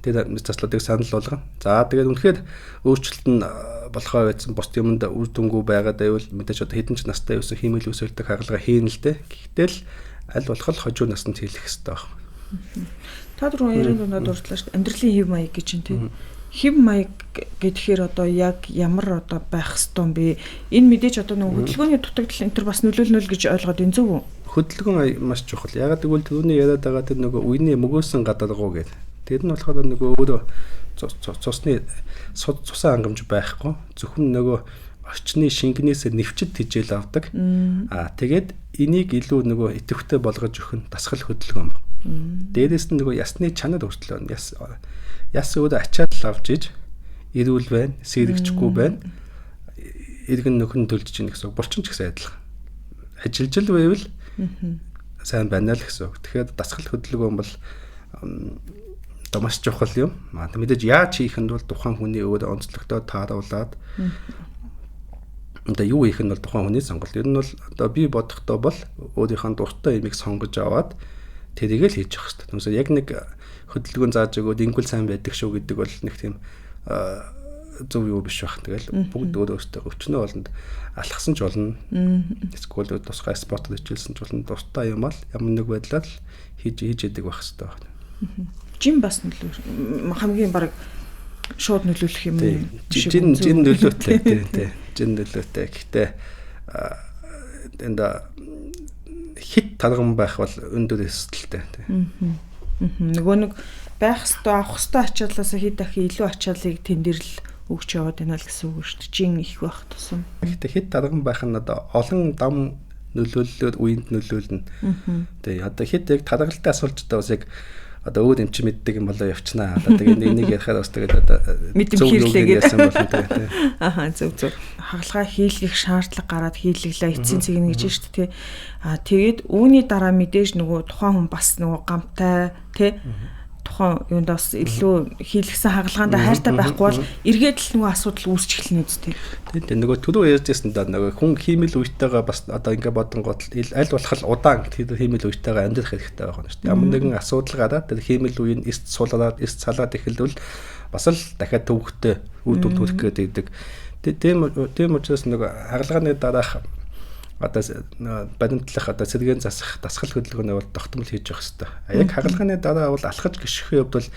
тэр заслуудыг санал болгоно. За тэгээд үнэхээр өөрчлөлт нь болохоо байсан бос юмд үр дүнгүй байгаад байвал мэдээж одоо хэдэн ч настай байсан хиймэл үсэлдэг хагалгаа хийн л дээ. Гэхдээ л аль болох хожуу наснд хийх хэрэгтэй байна. Та түрүү ярин дундад дурдлаа шүү дээ. Амьдралын хэв маяг гэж чинь тийм. хэв маяг гэхээр одоо яг ямар одоо байх ёстой юм бэ? Энэ мэдээж одоо нөгөө хөдөлгөөний дутагдал энэ төр бас нөлөөлнө л гэж ойлгоод энэ зөв үү? Хөдөлгөөн маш чухал. Ягаад гэвэл түүний яриад байгаа тэр нөгөө үений мөгөөсөн гадалгуу гэдэг. Тэр нь болохоор нөгөө өөрөө цусны цусан хангамж байхгүй. Зөвхөн нөгөө орчны шингэнээс нэвчид тижэл авдаг. Тэгээд энийг илүү нөгөө идэвхтэй болгож өгөх нь дасгал хөдөлгөөн байна. Дээрээс нь нөгөө ясны чанар өөрчлөлт байна. Яс өөрөө ачаал авч иж ирүүл байна, сэрэгчгүй байна. Иргэн нөхөн төлж чинь гэсэн. Булчин ч гэсэн адилхан. Ажилжил байвал сайн байна л гэсэн. Тэгэхээр дасгал хөдөлгөөн бол маш чухал юм. Мэдээж яаж хийх нь бол тухайн хүний өөрөө онцлогтой тааруулаад одоо юу хийх нь бол тухайн хүний сонголт. Ер нь бол одоо би бодохдоо бол өөрийнхөө дуртай юмыг сонгож аваад тэрийг л хийж явах хэрэгтэй. Түнсээ яг нэг хөдөлгөөн зааж өгөөд ингүүл сайн байдаг шүү гэдэг бол нэг тийм зөв юу биш байх. Тэгэл бүгд өөрөөсөө өвчнөө болонд алхсан ч болно. Эсвэл тусгай спорт хийжсэн ч болно. Дуртай юм ал ямар нэг байдлаар хийж яадаг байх хэрэгтэй. Жим бас нөлөө хамгийн баг шууд нөлөөлөх юм. Жин нөлөөтэй тий. Жин нөлөөтэй. Гэхдээ энд хит талган байх бол өндөр эсэлтэй тий. Нөгөө нэг байх хэвээр авах хэвээр ачааллаас хэд дахин илүү ачааллыг тэн дээр л өгч яваад байна л гэсэн үг шүү дээ. Жин их байх тусам. Гэхдээ хит талган байх нь одоо олон дам нөлөөллөөр үеинд нөлөөлнө. Тий. Одоо хит яг талгалтай асуулж байгаа бас яг одоо өөд эмч мэддэг юм болоо явчнаа. Одоо тэгээ нэг ярихаар бас тэгээд одоо зөв яасан болно тэгээ. Зөв. Хагалгаа хийлгэх шаардлага гараад хийлгэлээ эцсийн цэг нэг гэж шүү дээ. Тэгээд үүний дараа мэдээж нөгөө тухайн хүн бас нөгөө гамтай тий тухайн юунд бас илүү хийлгсэн хагалгаанд хайртай байхгүй бол эргээд л нөгөө асуудал үүсч эхэлнэ үстэй. Тэгээд нөгөө түрүү ярьжсэн даа нөгөө хүн хиймэл үетэйгээ бас одоо ингээ бодонгот аль болох удаан тэр хиймэл үетэйгээ амьдрах хэрэгтэй байх нь шүү дээ. Ямар нэгэн асуудал гараад тэр хиймэл үеийн эс суулаад эс цалаад эхэлвэл бас л дахиад төвхтэй үр дүн төрөх гэдэг. Тийм учраас нөгөө хагалгааны дараах одоо баримтлах одоо сэргээн засах дасгал хөдөлгөөний бол тогтмол хийж явах хэрэгтэй. Яг хагалгааны дараа бол алхаж гიშгэх хувьд бол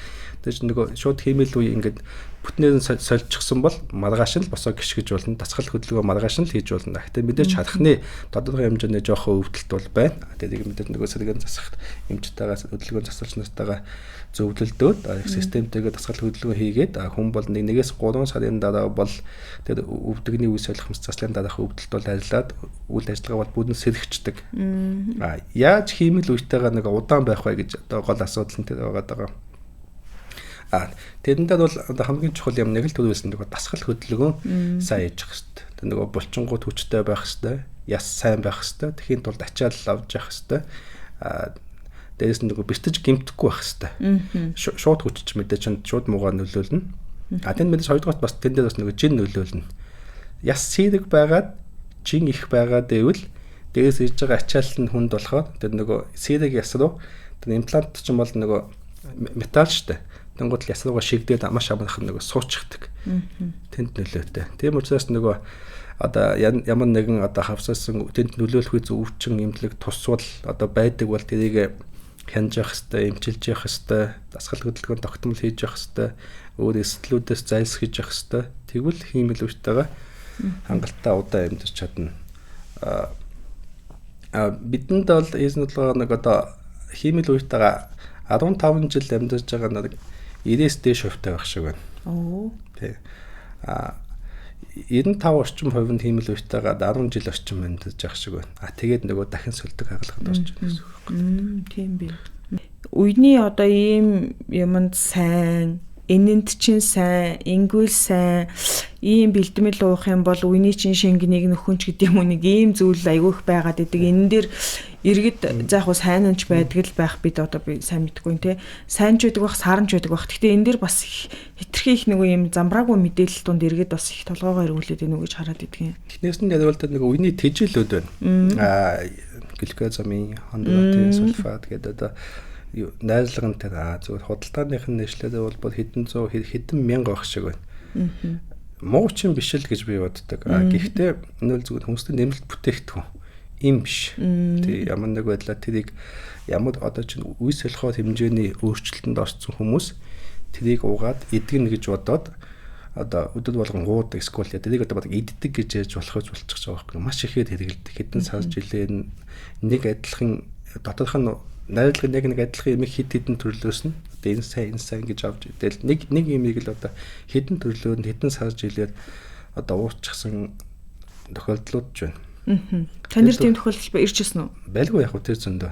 тэр нөгөө шууд хиймэл үе ингээд бүтнээр нь сольчихсон бол маргааш нь босоо гიშгэж болно. Дасгал хөдөлгөөн маргааш нь л хийж болно. Гэхдээ мэдээж харахны тодорхой хэмжээний жоохон өвдөлт бол байна. Тэгээд мэдээж нөгөө сэргээн засах эмчтэйгээс хөдөлгөөн засалч нартайгаа зөвлөлдөөд системтэйгээ дасгал хөдөлгөөн хийгээд хүн бол 1-3 сарын дараа бол тэр өвдөгний үе солихомс заслын дараах өвдөлт бол арилаад үйл ажиллагаа бол бүрэн сэрэгчдэг. Яаж хиймэл үетэйгээ нэг удаан байх вэ гэж одоо гол асуудал нь тэр байгаа. Тэрэндээ бол хамгийн чухал юм нэг л төрүүлсэн нөгөө дасгал хөдөлгөөн сайн хийж явах хэрэгтэй. Тэр нөгөө булчингууд хүчтэй байх хэрэгтэй. Яс сайн байх хэрэгтэй. Тэхийн тулд ачаал авч явах хэрэгтэй. Дээрээс нь нөгөө бэртэж гимтэхгүй байх хэрэгтэй. Шууд хүчиж мэдээ чинь шууд муугаар нөлөөлнө. Тэнд мэдээж хоёрдугаар бас тэн дээр бас нөгөө жин нөлөөлнө. Яс сэрэг байгаад жин их байгаад байвал дээрээс ирж байгаа ачаал нь хүнд болохоор тэр нөгөө сэрэг яс руу тэр имплант чинь бол нөгөө металл штэ. Тэнгууд л яс руугаа шигдээд маш амархан нөгөө суучдаг. Тэнд нөлөөтэй. Тийм учраас нөгөө одоо ямар нэгэн одоо хавсаасан тэнд нөлөөлөх зөвчин эмнэлэг тусвал одоо байдаг бол тэрийг хянж явах хэвээр, эмчилж явах хэвээр, дасгал хөдөлгөөн тогтмол хийж явах хэвээр, өөр эсдлүүдээс зайлсхийж явах хэвээр. Тэгвэл хиймэл үетэйгээ хангалттай удаан амьдарч чадна. Бидэнд бол эзнэдлэгээр нэг одоо хиймэл үетэйгээ 15 жил амьдарч байгаа нэг 90-с дээш хувьтай байх шиг байна. Тий. 95 орчим хувь нь хиймэл үетэйгээ 10 жил орчим амьдарч байгаа шиг байна. Тэгээд нөгөө дахин сольдог хагалганд орж байгаа гэсэн үг байна. Тийм би. Үений одоо ийм юмд сайн, энэнд чинь сайн, ингүүл сайн, ийм бэлтгэл уух юм бол үений чинь шингэнийг нөхөнч гэдэг юм нэг ийм зүйл айгүйх байгаад идэг. Энэ дээр иргэд заах уу сайн анч байдаг л байх бид одоо би сайн мэдгүй те. Сайн ч байдаг бах, саранч байдаг бах. Гэхдээ энэ дээр бас хитрхи их нэг юм замбраагүй мэдээлэл тунд иргэд бас их толгоогоо эргүүлээд байна уу гэж хараад идэг юм. Эхнээс нь яг бол нэг үений тэжээлүүд байна. Глюкозамин, хондроитин, сульфат гэдэг одоо найрлагын тэр зөвхөн худалдааных нь нэшлээд бол хэдэн зуун хэдэн мянга байх шиг байна. Муу ч юм биш л гэж би боддог. Гэхдээ нөл зөвхөн хүмүүсийн нэмэлт бүтээгдэхүүн им биш. Тэг ямар нэг байдлаар тэрийг ямар одоо чинь үе солихоо хэмжээний өөрчлөлтөнд орсон хүмүүс тэрийг уугаад эдгэн гэж бодоод одоо өдөр болгон уудаг эсвэл тэрийг одоо иддэг гэж ярьж болохоос болчих жоо байхгүй маш ихээр хэрэгэлдэг хэдэн сар жилээр нэг адилхан дотоодх нь найрлагын нэг адилхан юм хэдэн төрлөөс нь одоо энэ сайн гэж авч идэл нэг имийг л одоо хэдэн төрлөөнд хэдэн сар жилээр одоо уурчихсан тохиолдлууд ч байна. Танэр тийм тохиолдол ирж ирсэн үү? Байлгүй яг тэр зөндөө.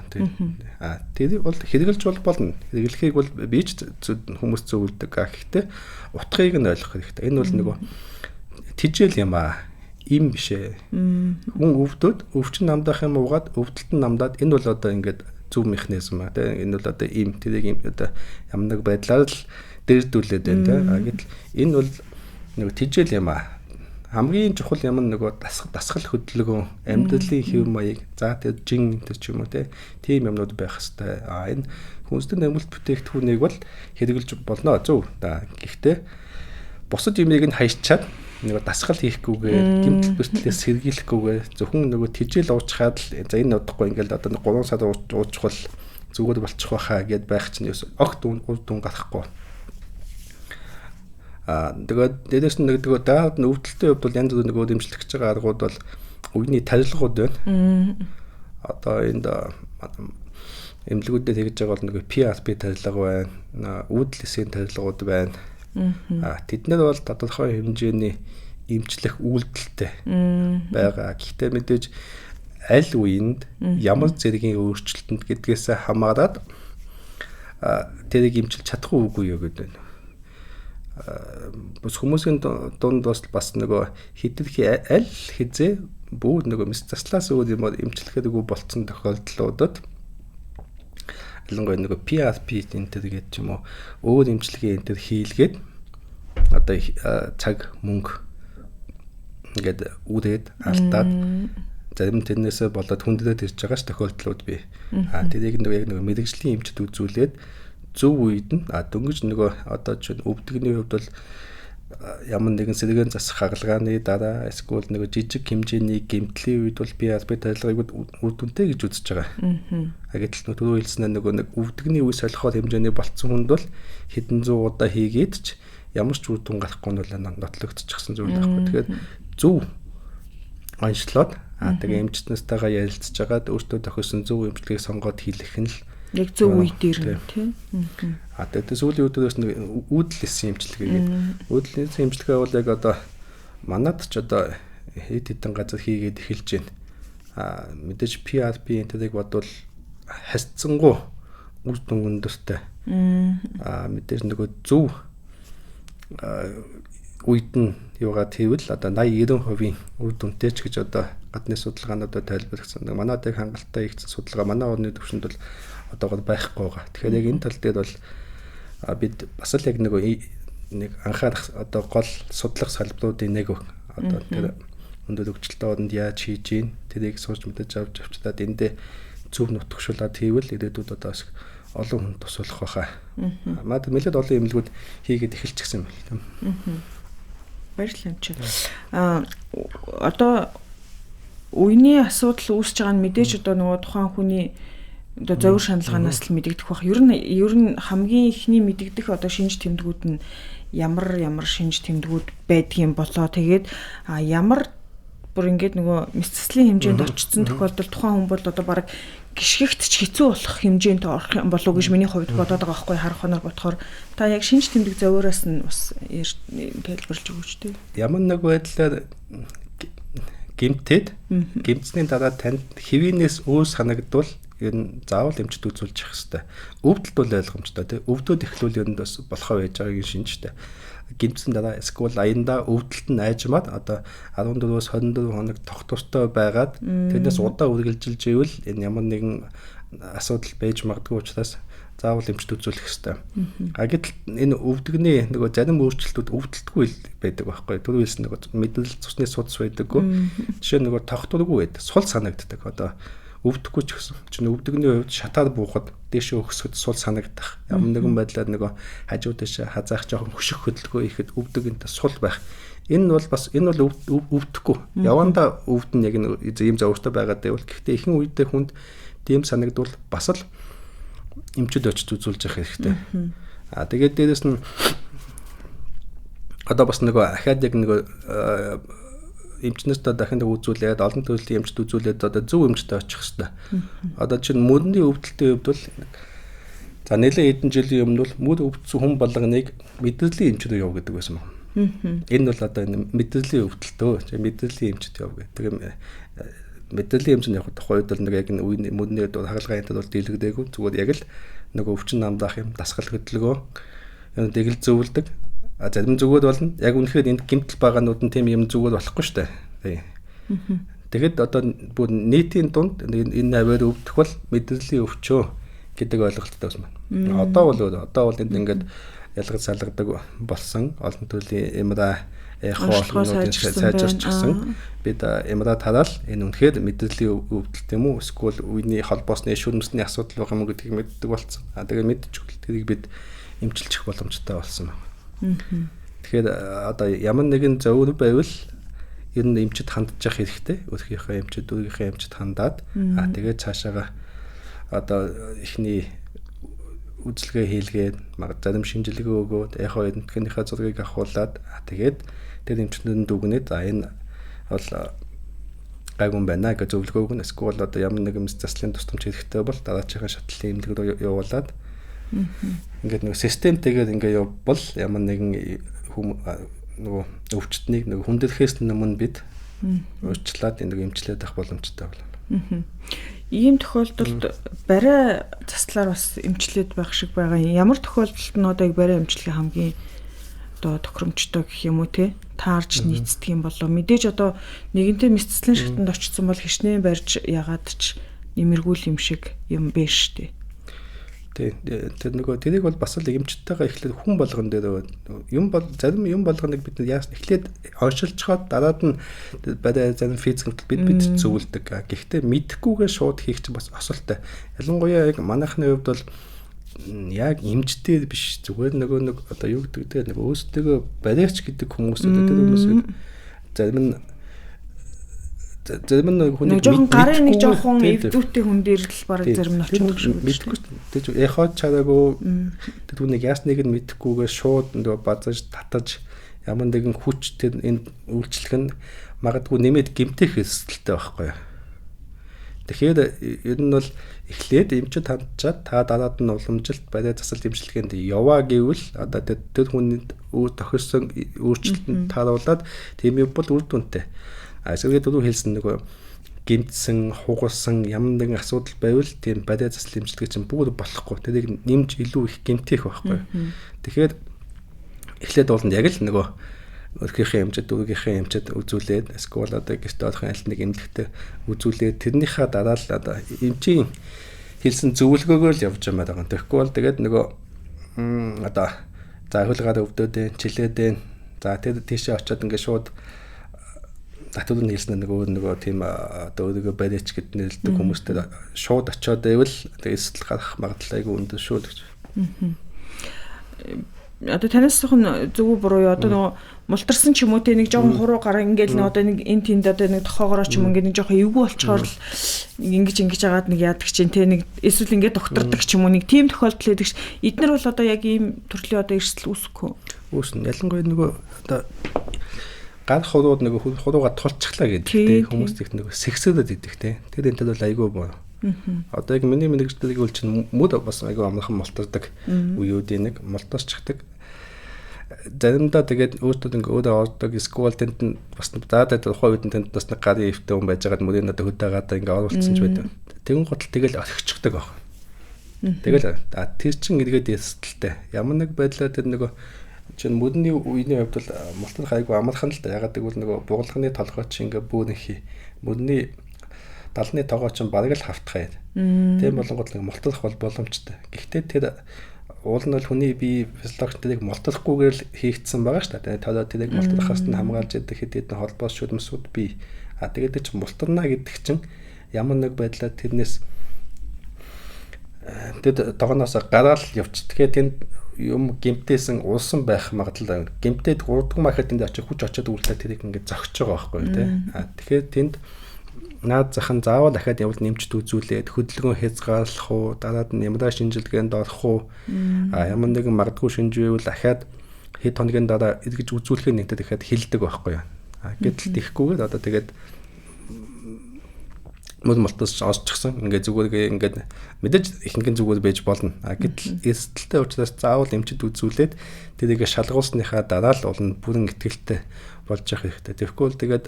Тэр бол хэрэгэлж болно. Хэрэглэхийг бол би ч хүмүүс зөвлөдөг. Гэхдээ утгыг нь ойлгох хэрэгтэй. Энэ бол нөгөө тижэл юм аа. Им биш ээ. Хүн өвчин намдах юм уугаад өвдөлтөнд намдаад энэ бол одоо ингээд зөв механизм аа. Энэ бол одоо им тэрийг одоо ямар нэг байдлаар л дэрдүүлээд байна. Гэтэл энэ бол нөгөө тижэл юм аа. Хамгийн чухал юм нөгөө дасгал хөдөлгөөн амьдралын хэв маяг за тэр жин тэр ч юм уу тийм юмнууд байх хэвээр энэ хүнстэй нэмэлт бүтээгдэхүүнийг бол хэрэгжилж болно зөв да гэхдээ бусад юмыг нь хайчаад нөгөө дасгал хийхгүйгээр гэмтэл бүслээс сэргийлэхгүйгээр зөвхөн нөгөө тижэл уучхаад л за энэ удахгүй ингээл одоо 3 сар уучвал зүгээр болчих واخа гэд байх чинь огт үн гарахгүй. Тэгээд дээрээс нь нөгөө даад нь өвдөлтийн хувьд бол янз бүр нөгөө дэмжлэгч байгаа аргууд бол үений тарилгууд байна. Одоо энд эмнэлгүүдэд хийж байгаа бол нөгөө PRP тарилга байна. Үүдл эсийн тарилгууд байна. Тэднэр бол тодорхой хэмжээний эмчлэх үйлдэлтэй байгаа. Гэхдээ мэдээж аль үеинд ямар зэргийн өөрчлөлтөнд гэдгээс хамаарат тэрийг эмчилж чадах уугүй юу гэдэг байна. Бус хүмүүсийн дунд бас нөгөө хитрхи аль хизээ бүгд нөгөө мэс заслаас өөр юм эмчлэхэд үгүй болцсон тохиолдлуудад ялангуяа нөгөө PRP энэ төр гэдэг юм уу өөр эмчилгээ энэ төр хийлгээд одоо цаг мөнгө ингээд үрээд алдаад зарим тэрнээсээ болоод хүндрээд ирж байгаа ш тохиолдлууд бий. Тэрийг нөгөө яг нөгөө мэрэгжлийн эмчд үзүүлээд зөв үед нь дөнгөж нөгөө одоо чинь өвдөгний хувьд бол ямар нэгэн сэргэн засах хагалгааны дараа эсвэл нөгөө жижиг хэмжээний гэмтлийн үед бол PRP тарилгыг үр дүнтэй гэж үзэж байгаа. Гэтэл нөгөө хэлснээр нөгөө нэг өвдөгний үе солихоор хэмжээний болцсон хүнд бол хэдэн зуун удаа хийгээд ч ямар ч үр дүн гарахгүй нь бол нотлогдчихсан зүйл байхгүй. Тэгэхээр зөв онцлоод тэгээ эмчтнээстэйгээ ярилцж байгаад өөртөө тохиолсон зөв эмчилгээг сонгоод хийх нь л яг зөв үед ирнэ тийм. Тэгээд сүүлийн үеэрс нэг үүдэлсэн эмчилгээ гэдэг. Үүдэлсэн эмчилгээ бол яг одоо манад ч одоо хэд хэдэн газар хийгээд эхэлж байна. Мэдээж PRP энтэйг бодвол хасцсангуу үр дүн өндөртэй. Мэдээж нөгөө зөв үед нь юугаад хийвэл одоо 80-90% үр дүнтэй ч гэж одоо гадны судалгаануудад тайлбарлагдсан. Манайд яг хангалттай хийгдсэн судалгаа манай орны төвшөнд бол одоогор байхгүй байгаа. Тэгэхээр яг энэ тал дээр бол бид бас л яг нэг анхаарах одоо гол судлах салбаруудын нэг одоо тэр өндөр хөгжилтэй орнд яаж хийж гин тэрийг сууж мэдэж авчдаад эндээ зөв нутгшуулаад хийвэл ирээдүйд одоо олон хүн тусалах байхаа. Мад нэлээд олон эмнэлгүүд хийгээд эхэлчихсэн юм байна. Баярлалаа чи. Одоо үений асуудал үүсэж байгаа нь мэдээж одоо нөгөө тухайн хүний одоо зөвөр шаналгаанаас л мэдэгдэх байх. Ер нь хамгийн ихний мэдэгдэх одоо шинж тэмдгүүд нь ямар шинж тэмдгүүд байдгийн болоо тэгээд ямар бүр ингээд нөгөө мэс цэцлийн хэмжээнд очсон тохиолдолд тухайн хүн бол одоо баг гიშгэгт ч хэцүү болох хэмжээнд орох юм болов уу гэж миний хувьд бодоод байгаа байхгүй харах хоноор бодохоор та яг шинж тэмдэг зөвөөс нь бас тайлбарлаж өгөөч тээ. Ямар нэг байдлаар гэмтсний дараа танд хэвийнээс өөр санагдвал ер нь заавал эмчд үзүүлж явах хэрэгтэй. Өвдөлт бол ойлгомжтой тий. Өвдөд эхлүүл ер нь бас болохоо байж байгаагийн шинжтэй. Гэмтсэн дараа эсвэл аяндаа өвдөлт нь айжмаад одоо 14-өөс 24 хоног тогтвортой байгаад тэрнээс удаа үргэлжилж ивэл энэ ямар нэгэн асуудал байж магадгүй учраас заавал эмчд үзүүлэх хэрэгтэй. Гэтэл энэ өвдөгний нөгөө зарим өөрчлөлтүүд өвдөлтгүй байдаг байхгүй. Түрүү хэлсэн нөгөө мэдээлэл цусны судас байдаггүй. Жишээ нь нөгөө тогтворгүй байдаг. Сул санагддаг. Одоо өвдөхгүй ч гэсэн чинь өвдөгний хувьд шатаар буухад дээшээ өгсөд сул санагдах. Ямар нэгэн байдлаар нөгөө хажуу дэше хазаах жоохон хөшөх хөдөлгөөн ихэд өвдөгөнтэй сул байх. Энэ бол өвдөхгүй. Явандаа өвдөн яг ийм зовёртой байгаад байвал гэхдээ ихэнх үедээ хүнд тийм санагдвал бас л эмчд очиж үзүүлж явах хэрэгтэй. Тэгээд дээрэс нь одоо бас нөгөө ахаад яг нөгөө эмчнэртээ дахин үзүүлээд олон төрлийн эмчд үзүүлээд одоо зөв эмчтэй очих хэрэгтэй. Одоо чинь мөрний өвдөлтийн хувьд бол за нэлээд хэдэн жилийн өмнө бол мөр өвдсөн хүн болгоныг мэдрэлийн эмчд яв гэдэг байсан юм. Энэ бол одоо энэ мэдрэлийн өвдөлтөө мэдрэлийн эмчд яв гэдэг. Тэгээ мэдрэлийн эмч нь яг тухайд бол нэг яг энэ үеийн мөрний хагалгаанд бол дийлэгдээгүй зүгээр яг л нөгөө өвчин намдаах юм дасгал хөдөлгөөн энэ дэглэл зөвлөдөг. Зарим зүгүүд болно. Яг үнэхээр энд гэмтэл байгаанууд нь тийм юм зүгүүд болохгүй шүү дээ. Тэгэхэд одоо бүр нийтийн дунд энэ аваар өвдөх бол мэдрэлийн өвчөө гэдэг ойлголттой байна. Одоо бол энд ингээд ялгаж салгадаг болсон олон төрлийн MRI хоолнуудын сайжирчсан. Бид MRI тараал энэ үнэхээр мэдрэлийн өвдөлт юм уу эсвэл үений холбоосны шүрмсний асуудал байгаа юм гэдгийг мэддэг болсон. Тэгээд мэдчихвэл тэрийг бид эмчилчих боломжтой болсон байна. Тэгэхээр одоо ямар нэгэн зөвөр байвал ер нь эмчид хандж явах хэрэгтэй. Өөрийнхөө эмчид хандаад тэгээд цаашаага одоо ихний үзлэгээ хийлгээд зарим шинжилгээ өгөөд эхо эднэрийнхээ зургийг авахуулаад тэгээд тэр эмчнэрийн дүгнээд энэ бол гайгүй байна гэж зөвлөгөө өгнө. Эсвэл одоо ямар нэгэн заслын тусламж хэрэгтэй бол дараачихын шатлалын эмнэлэг рүү явуулаад ингээд нэг системтэйгээр ингээд явбал ямар нэгэн нөгөө өвчтнийг нөгөө хүндрэлхээс өмнө бид уучлаад энэ эмчлээд авах боломжтой байна. Ийм тохиолдолд барай заслаар бас эмчлээд байх шиг байгаа юм. Ямар тохиолдолд нь одоо барай эмчилгээ хамгийн одоо тохиромжтой гэх юм уу те таарж нийцдэг юм болоо мэдээж одоо нэгэнтээ мэсцлийн шатанд очсон бол хичнээн барьж ягаад ч нэмэргүүл юм шиг юм байна шүү дээ. Тэр нөгөө тэрийг бол бас л эмчтэйгээ эхлээд хүн болгон дээр юм бол зарим юм болгоныг бид яасан эхлээд оншилж чад дараад нь барай зарим физик бид зөвлөдөг. Гэхдээ мэдхгүйгээ шууд хийх чинь бас осолтой. Ялангуяа яг манайхны хувьд бол яг эмчтэй биш зүгээр нөгөө нэг одоо юу гэдэг те нэг өөрсдөө барайч гэдэг хүмүүс өдөө тэр хүмүүс зарим нь хүний жоохон гарын нэг жоохон эвдүүтэй хүн дээр л бараг зарим нь очих шиг мэдгүй тийм эход чараагүй тэр хүнийг яасныг нь мэдэхгүйгээр шууд нөгөө базаж татаж ямар нэгэн хүч тэр энэ үйлчлэг нь магадгүй нэмээд гэмтэх хэсэлтэй байхгүй. Тэгэхээр ер нь бол эхлээд эмчид хандчаад та дараад нь уламжилт барай засал эмчилгээнд яваа гэвэл одоо тэр хүнд тохирсон өөрчлөлтөнд тааруулаад тийм юм бол үр дүнтэй. Сэргээд дөрөв хэлсэн нөгөө гэмтсэн, хугалсан ямар нэгэн асуудал байвал тийм барай засал эмчилгээ чинь бүр болохгүй. Тэрийг нэмж илүү их гэмтэх байхгүй. Тэгэхээр эхлээд бол яг л нөгөө өөрийнхөө эмчид, дүүргийнхээ эмчид үзүүлээд эсвэл одоо гэртеодхон аль нэг эмнэлэгтээ үзүүлээд тэрнийхээ дараа л одоо эмчийн хэлсэн зөвлөгөөгөө л явж байгаа юм. Тэгэхгүй бол тэгээд нөгөө одоо за хөлгаараа өвдөд, чилээд, за тэр тийшээ очиод ингээд шууд татвар нь хэлсэн нөгөө тийм одоо өөрийгөө барьяач гэд нэрлдэг хүмүүстэй шууд очиод байвал эсэл гарах магадлал айгүй өндөр шүү гэж. Одоо танаас зөвхөн зөв буруу одоо нөгөө мултарсан ч юм уу те нэг жоохон хуруу гараа ингээл нэг одоо нэг эн тэнд одоо нэг тохоогороо ч юм ингээд нэг жоохон эвгүй болчоор л ингэж жагаад нэг яадаг чинь те нэг эсвэл ингээд доктордаг ч юм уу нэг тийм тохиолдол байдаг ш. Эднэр бол одоо яг ийм төрлийн одоо эрсдэл үүсэхгүй. Үүснэ. Ялангуяа нөгөө одоо гар хурууд нэг хурууга тулчглаа гэдэг хүмүүс их нэг сэгсэдэд идэх те. Тэр энэ бол айгүй боо. Одоо яг миний мэрэгчлийг үл чинь мод бас айгүй амархан мултардаг үеүүдийн нэг мултарчдаг. Заримдаа тэгээд өөртөө ингээ өөрөө ордог скул тэнд бас заадад тухайн үед тэнд бас нэг гарын өвтэй хүн байжгаад мөрийн одоо хөдөөгаад ингээ оруулсан ч байдаг. Тэгэн гутал тэгэл орхичдаг баг. Тэгэл тэр чин эргээд ясталтай. Ямар нэг байдлаар тэр нөгөө чинь мөрний үеийн хувьд бол мултар хайгуу амархан л да. Ягаад гэвэл нөгөө бугалганы толгой чинь ингээ бөөнхий мөрний далны тоогоо чинь бараг л хавтгая. Тийм болонгод нэг мултарх бол боломжтой. Гэхдээ тэр уул нь бол хүний бие физиологичдыг мултархгүйгээр л хийгдсэн байгаа шүү дээ. Тэгээд тэрийг мултархаас нь хамгаалж яддаг хэд хэдэн холбоос шүлмсүүд бий. Тэгээд чинь мултарна гэдэг чинь ямар нэг байдлаар тэрнээс тэд тогоноос гараал явчих. Тэгэхээр тэнд юм гэмтээсэн улсан байх магадлал гэмтээд 3 дахь махад тэнд очиж хүч очиод үлдээ тэрийг ингээд зогсож байгаа байхгүй тий. Тэгэхээр тэнд наад захын заавал дахиад явал нэмжид үзүүлээд хөдөлгөөн хязгаарлах уу, дараад нь ямар шинжилгээнд орох уу, ямар нэгэн магадгүй шинжээвэл дахиад хэд хоногийн дараа эргэж үзүүлэхээ нэгтэй дахиад хилдэг байхгүй юу. Гэтэл тийхгүйгээр одоо тэгээд мод малтаас осчихсан. Ингээд зүгээр ингээд мэдээж ихэнхэн зүгээр байж болно. Гэтэл эрсдэлтэй учраас заавал эмчид үзүүлээд тэрийг шалгуулсныхаа дараа л болно бүрэн итгэлтэй болж явах хэрэгтэй. Тэгэхгүй бол тэгээд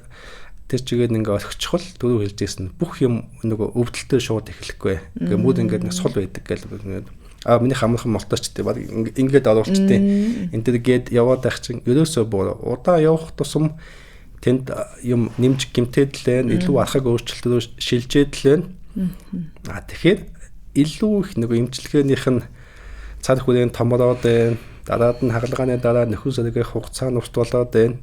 тэр чигээр ингээд орхичихвол дөрөв хэлжсэн бүх юм нөгөө өвдөлтөөр шууд эхлэхгүй. Ингээд мод ингээд нэг сул байдаг гэл миний хамархан молтоочтэй баг ингээд оруулчтэй. Энд тэгээд яваад байх чинь ерөөсөө удаа явах тусам тэнд юм нэмж гимтэдлээ илүү архаг өөрчлөлтөөр шилжээдлээ. Тэгэхээр илүү их нөгөө эмчилгээнийх нь цар хүрээн томроод байна. Дараад нь хагалгааны дараа нөхөр зэрэгийн хугацаа нурт болоод байна.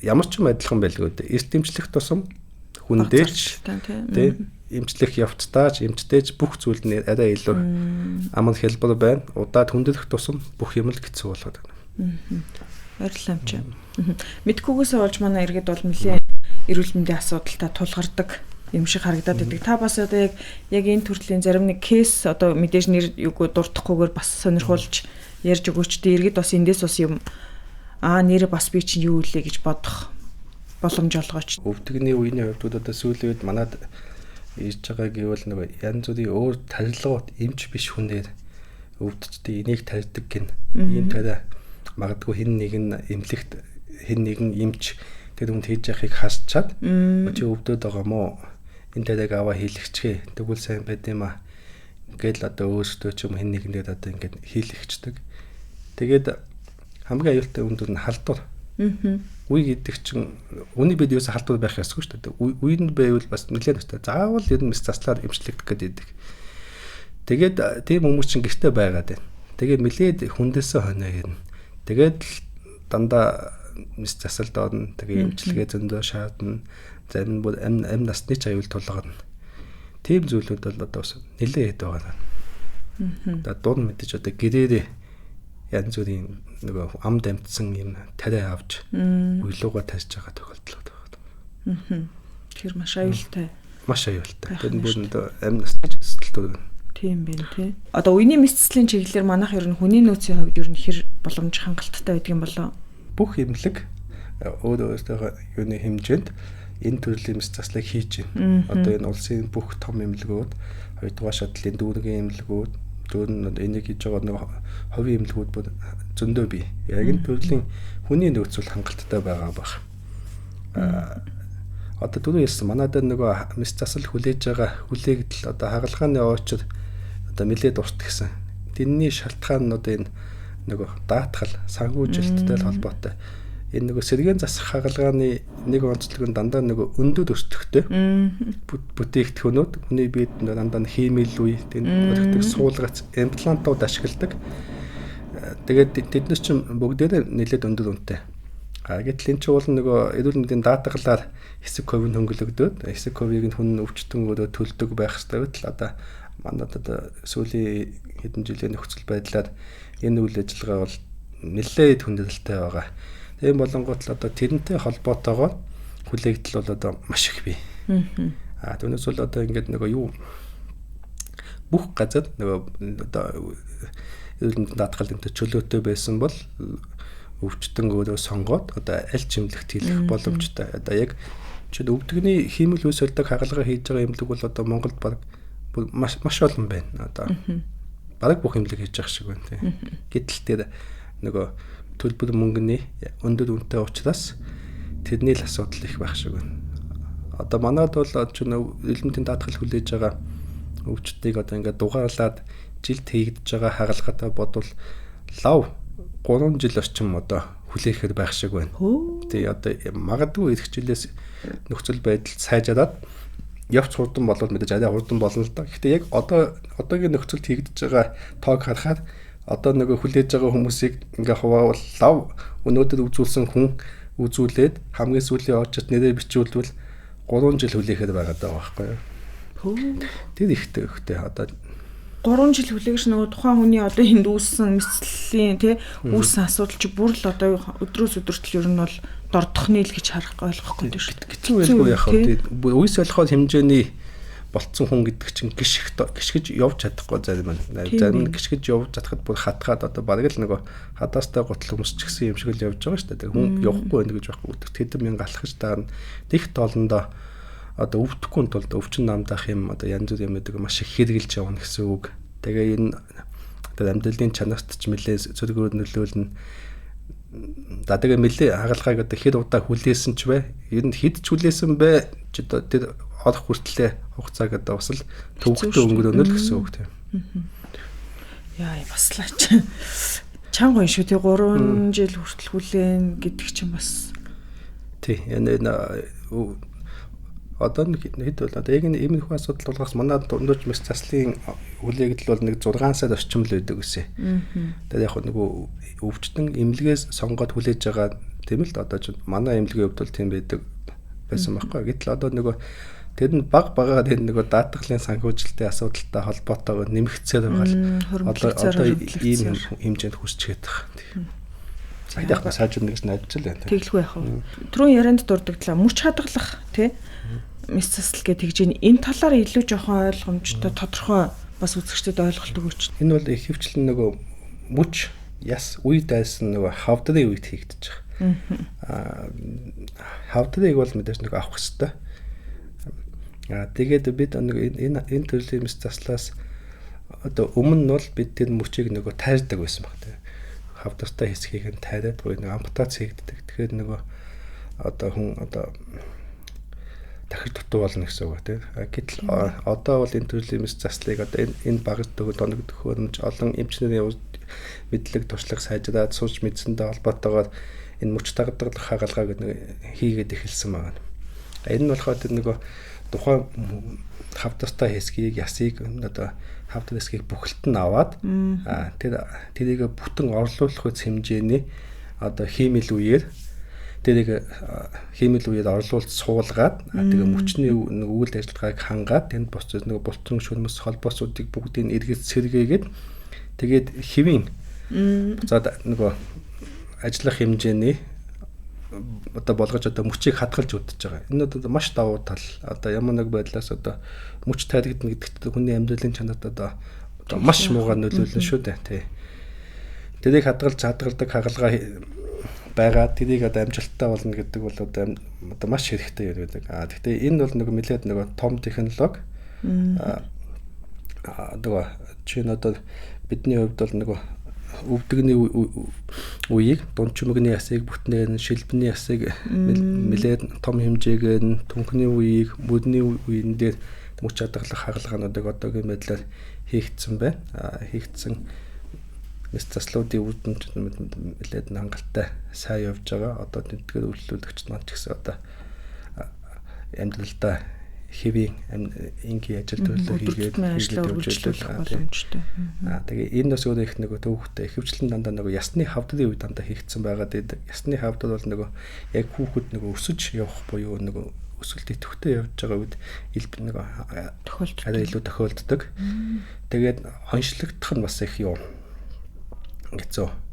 Ямар ч юм адилхан байлгүй дээ. Эрт эмчлэх тусам хүн дээрч тийм эмчлэх явцдаач эмчтэйч бүх зүйл нь арай илүү аман хэлбэр байна. Удаад хүндрэх тусам бүх юм л хэцүү болоод байна. Баярлалаа амч. Мэдхгүйгээс олж манай иргэд бол нэлээд эрүүл мэндийн асуудалтай тулгардаг юм шиг харагдаад байдаг. Та бас одоо яг энэ төрлийн зарим нэг кейс одоо мэдээж нэр юуг дуртахгүйгээр бас сонирхуулж ярьж өгөөч. Тэ иргэд бас эндээс бас юм нэр бас би чинь юу үлээ гэж бодох боломж олгооч. Өвдөгний үеийн хувьд одоо сүүлийн үед манад ирж байгаа гэвэл нөгөө янз бүрийн өөр тарилгууд эмч биш хүнээр өвдчтэй энийг тарьдаг гин. Ийм тарай магадгүй хэн нэгэн эмнэлэгт хэн нэгэн эмч тэр хүнд хийж яхахыг хасчаад чи өвдөд байгаа мó энэ тарайг аваа хийлэгчгээ тэгвэл сайн байд юм аа гэл одоо өөрсдөө ч юм хэн нэгэндээ одоо ингээд хийлэгчдэг. Тэгээд хамгийн аюултай үндэд нь халдвар. Үе гэдэг чинь үний бид юусе халдвар байх ёсгүй шүү дээ. Үеинд байвал бас нэлээд өстэй. Заавал ер нь мэс заслаар эмчлэгдэх гэдэг. Тэгээд тийм хүмүүс чинь гэртээ байгаад байна. Тэгээд нэлээд хүндээсээ хоноо ярина. Тэгээд дандаа мэс засалд орно. Тэгээд эмчилгээ зөндөө шаардна. Зарим нь бүр амь насны ч аюул тулгарна. Тийм зүйлүүд бол одоо бас нэлээд хэд байгаа. Одоо дунд мэдээж одоо гэрээрээ янз бүрийн нөгөө амд амтсан юм тариа авч уйлууга тарьж байгаа тохиолдол байна. Тэр маш аюултай. Маш аюултай. Тэр бүрэнд амь насны хэсэлтүүд байна. Тийм байна тий. Одоо үений мэс цэцлийн чиглэлээр манайх ер нь хүний нөөцийн хувьд ер нь хэр боломж хангалттай байдаг юм болоо. Бүх эмнэлэг өөрөөсөө юуны хэмжээнд энэ төрлийн мэс заслыг хийж байна. Одоо энэ улсын бүх том эмнэлгүүд, хоёрдугаар шатлын дүүргийн эмнэлгүүд, дөрөв энийг хийж байгаа нэг ховийн эмнэлгүүд бүр зөндөө бий. Яг энэ төрлийн хүний нөөц бол хангалттай байгаа баг. Одоо түрүү ярьсан манайд нөгөө мэс засал хүлээж байгаа хүлээгдэл одоо хагалгааны очор одоо нэлээд урт гисэн. Тэрний шалтгаан нь одоо энэ нөгөө даатгал санхүүжилттэй холбоотой. Энэ нөгөө сэргээн засах хагалгааны нэг онцлог нь дандаа нөгөө өндөд өсдөгтэй. Бүтээгдэхүүнүүд хүний биед дандаа хиймэл үе тийм өргөдөг суулгац имплантууд ашигладаг. Тэгээд тэднес чинь бүгдээрээ нэлээд өндөр үнэтэй. Гэтэл энэ чинь бол нөгөө эрүүл мэндийн даатгалаар хэсэг ковид хөнгөлөгдөөд хэсэг ковийг нь хүн өвчтөн өөрөө төлдөг байх хэрэгтэй байтал одоо манайд одоо сүүлийн хэдэн жилийн нөхцөл байдлаар энэ үйл ажиллагаа бол нэлээд хүндрэлтэй байгаа. Тийм болонгууд л одоо тэрнтэй холбоотойгоор хүлээгдэл бол одоо маш их бий. Түүнээс бол одоо ингээд нөгөө юу бүх газар нөгөө одоо эрүүл мэндийн даатгал энэ чөлөөтэй байсан бол өвчтөн өөрөө сонгоод одоо аль чимлэгт хийх боломжтой. Одоо яг чи өвдөгний хиймэл үйлсэлдэг хагалгаа хийж байгаа эмнэлэг бол одоо Монголд баг маш олон байна. Одоо баг бүх эмнэлэг хийж байгаа шиг байна тийм. Гэтэл тэр нөгөө төлбөр мөнгөний өндөр үнэтэй учраас тэрний л асуудал их байх шиг байна. Одоо манайд бол ч эрүүл мэндийн даатгал хүлээж байгаа өвчтнийг одоо ингээд дугаарлаад жилд хийгдэж байгаа хагалгаатай бодвол лав 3 жил орчим одоо хүлээхээр байх шиг байна. Тий одоо магадгүй ирэх жилээс нөхцөл байдал сайжраад явц хурдан болоод мэдээж арай хурдан болно л да. Гэхдээ яг одоогийн нөхцөлд хийгдэж байгаа тоог харахаар одоо нөгөө хүлээж байгаа хүмүүсийг ингээ хуваавал лав өнөөдөр үзүүлсэн хүн үзүүлээд хамгийн сүүлийн очит нэрээ бичүүлвэл 3 жил хүлээхээр байгаа даа байхгүй юу. Тэр ихтэй одоо 3 жил хүлээгч нөгөө тухайн хүний одоо энд үүссэн мэслийн тий үүссэн асуудал чи бүр л одоо өдрөөс өдөртөл ер нь бол дордохны л гэж харах ойлгохгүй дээ шүү. Гэцүү байлгүй яхаа үс ойлгоход хэмжээний болцсон хүн гэдэг чинь гიშгэж явж чадахгүй зарим нь. Зарим нь гიშгэж явж чадхад бүр хатгаад одоо бараг л нөгөө хадаастай гутал хүмүүс ч гэсэн юм шиг л явж байгаа шүү дээ. Хүн явахгүй байна гэж байхгүй. Тэд мянга алхаж таарна. Дэх тоолондоо одоо өвдөхгүй тулд өвчин намдах юм одоо янз бүр юм гэдэг маш их хэрэгжилж явна гэсэн үг. Тэгээ энэ одоо амьдралын чанарт ч нэлээ зөвлөгөөр нөлөөлнө. За тэгээ нэлээ хагалгааг одоо хэд удаа хүлээсэн ч бай. Ер нь хэд ч хүлээсэн бай. Ч одоо тэр орох хүртлээр хугацааг одоо бас л төвөгтэй өнгөрөөнө л гэсэн үг тийм. Яа баслаач. Чанга шүү тий 3 жил хүртэл хүлээн гэдэг чинь бас тий энэ одоо хэд бол одоо яг энэ иймэрхүү асуудал болгоос манай дундуур мэс заслын хүлээгдэл бол нэг 6 сар орчим л байдаг гэсэн. Тэгээд яг нөгөө өвчтөн эмнэлгээс сонгоод хүлээж байгаа тийм л одоо ч манай эмнэлгийн хувьд бол тийм байдаг байсан байхгүй. Гэтэл одоо нөгөө тэр нь багаар тэр нөгөө даатгалын санхүүжилтийн асуудалтай холбоотойгоор нэмэгцээр байгаа л одоо ийм хэмжээнд хүсчихэд байгаа. Яг бас хаажууд нэгс найдаж л байна. Тэглгүй яах вэ? Түрүүн ярианд дурдагдлаа. Мөч хадгалах тий мэс засал гэж тэгж энэ талаар илүү жоохон ойлгомжтой тодорхой бас үзэгчдэд ойлголт өгөөч. Энэ бол их хвчлэн нөгөө мөч яс үе дайсан нөгөө хавдрын үед хийгдэж байгаа. Хавдрыг бол мэдээж нөгөө авах хэрэгтэй. Тэгээд бид энэ төрлийн мэс заслаас одоо өмнө нь бол бид тэр мөчийг нөгөө тайрдаг байсан баг тийм. Хавдартай хэсгийг нь тайраад буюу нэг ампутац хийгддэг. Тэгэхээр нөгөө одоо хүн одоо дахир дутуу болно гэсэн үг тийм. Гэтэл одоо бол энэ төрлийн мэс заслыг одоо энэ багт төгөө доног төхөөрөмж олон эмчнэрийн мэдлэг туршлага сайжраад сууж мэдсэндээ холбоотойгоор энэ мөч дагдаг хагалгааг хийгээд эхэлсэн байна. Энэ нь болохоор тэр нөгөө тухайн хавдартай хэсгийг ясыг одоо хавдар хэсгийг бүхэлд нь аваад тэрийг бүтэн орлуулах үс хэмжээний одоо хиймэл үеэр тэрийг хиймэл үеэр орлуулж суулгаад тэгээ мөчний үйл ажиллагааг хангаад тэнд бос нөгөө булчин шүрмэс холбоосуудыг бүгдийг эргэж сэргээгээд тэгээд хэвийн за нөгөө ажиллах хэмжээний одоо болгож одоо мөчийг хадгалж удаж байгаа. Энэ одоо маш давуу тал. Одоо ямар нэг байдлаас одоо мөч тайрагдана гэдэгт хүний амьдралын чанарт одоо маш муугар нөлөөлнө шүү дээ. Тий. Тэрийг хадгалдаг хагалгаа байгаа. Тэрийг одоо амжилттай болно гэдэг бол одоо маш хэрэгтэй юм байдаг. Гэхдээ энэ бол нэг нэлээд нэг том технологи. Одоо чинь одоо бидний хувьд бол нэг өвдөгний үеийг дунд чүмэгний ясыг бүтнээр нь шилбэний ясыг нэлээд том хэмжээгээр түнхний үеийг мөдний үеийн дээр мөч хадгалах хагалгаануудыг одоогийн байдлаар хийгдсэн байна. Хийгдсэн мэс заслуудын үүдэн нэлээд хангалттай сайн явж байгаа. Одоо тэдгээр үйлчлүүлэгчд маань ч гэсэн одоо амьдралдаа хэвийн ингийн ажил төлөв хийгээд үйлчлүүлэх боломжтой. Тэгээ энэ бас өөрөө их нэг төвхтэй хөвчлэн дандаа нэг ясны хавдрын үед дандаа хийгдсэн байгаад байдаг. Ясны хавдар бол нэг яг хүүхэд нэг өсөж явах буюу нэг өсөлт идэвхтэй явж байгаа үед нэг арай илүү тохиолддог. Тэгээд онцлогдох нь бас их юм. Гэцүү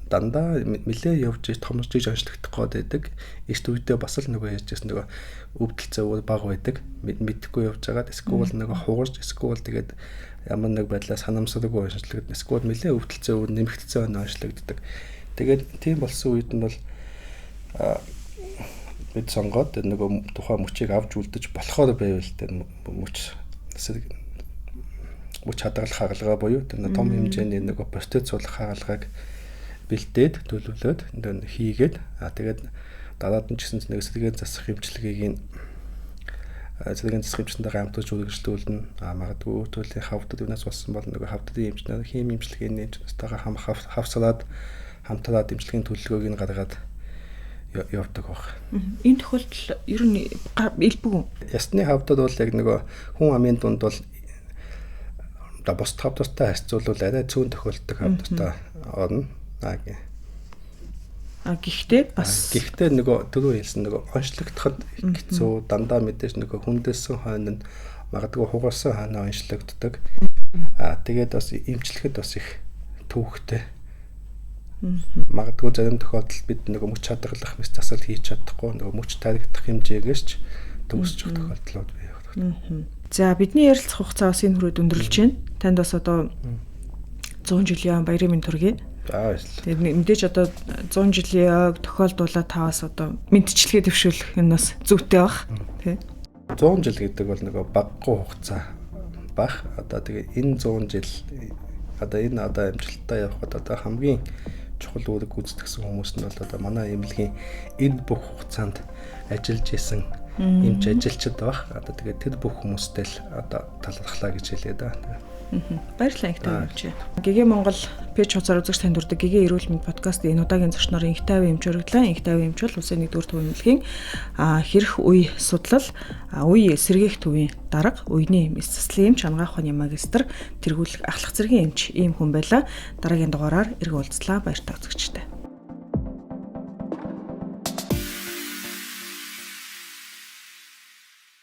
дандаа нэлээ явж томорчиж онцлогдох гээд байдаг. Эст үедээ бас л нөгөө ярьжсэн нөгөө өвдөлцөө өөр баг байдаг. Мэдхгүй явж байгаад эсвэл нөгөө хугарч эсвэл тэгээд ямар нэг байдлаар санамсаргүй онцлогддог. Эсвэл нэлээ өвдөлцөө өөр нэмэгдсэн онцлогддог. Тэгээд тийм болсон үед нь бол бид сонгоод нөгөө тухайн мөчийг авч үлдэж болохоор байвал тэр мөч хадгалах хагалгаа буюу тэр том хэмжээний нөгөө протез суулгах хагалгааг бэлдээд төлөвлөөд энэ хийгээд тэгээд дараад нь ч гэсэн нэг сэргээн засах хэмжлэгийг сэргээн засах хэмжлэндээ хамтарч үргэлжлүүлнэ. Магадгүй төрлийн хавдад юунаас болсон бол нөгөө хавдын хэмжлэг хим хэмжлэгийн хэмжлэгтэйгээ хавсараад хамтраад хэмжлэгийн төлөвлөгөөг нь гаргаад явдаг баг. Энэ тохиолдол ер нь элбэг. Ясны хавдад бол яг нөгөө хүн амын дунд бол бус хавдартай харьцуулбал арай цөөн тохиолддог хавдартай орно. Гэхдээ бас нөгөө түрүү хэлсэн нөгөө онцлогдоход хэцүү дандаа мэдээж нөгөө хүндэлсэн хойно нь магадгүй хугарсан хойно онцлогддог. Тэгээд бас эмчлэхэд бас их төвөгтэй. Магадгүй зарим тохиолдолд бид нөгөө мөч хадгалах мэс засал хийж чадахгүй нөгөө мөч таригдах хэмжээгээс ч төгсчих тохиолдлууд бий. За бидний ярилцах хугацаа бас энэ хүрээд өндөрлөж байна. Танд бас одоо 100 жилийн баярын мэнд төргий. Тэгээд мэдээж одоо 100 жилийн тохиолдуулаад таваас одоо мэдчилгээ төвшүүлэх нь бас зүйтэй баг. Тэ. 100 жил гэдэг бол нөгөө баггүй хугацаа баг. Одоо тэгээ энэ 100 жил одоо энэ одоо амжилттай явхад одоо хамгийн чухал үүрэг гүйцэтгэсэн хүмүүс нь бол одоо манай эмнэлгийн энэ бүх хугацаанд ажиллаж исэн эмч ажилчид баг. Одоо тэгээ тэр бүх хүмүүстэй л одоо талархлаа гэж хэлээ да. Баярлалаа их төвлөж. Гэгээ Монгол пэйж хуудасаар үзэгч танд хүрдэг гэгээ эрүүл мэнд подкаст энэ удаагийн зочноор Инх Тайван эмч өргөдлөө. Инх Тайван эмч бол улсын 1-р төв эмнэлгийн хэрх үе судлал, үе сэргээх төвийн дарга, үений эмс заслын эмч, ангаах ухааны магистр, тэргүүлэх ахлах зэргийн эмч ийм хүн байлаа. Дараагийн дугаараар эрг уулзлаа. Баяр та үзэгчтэй.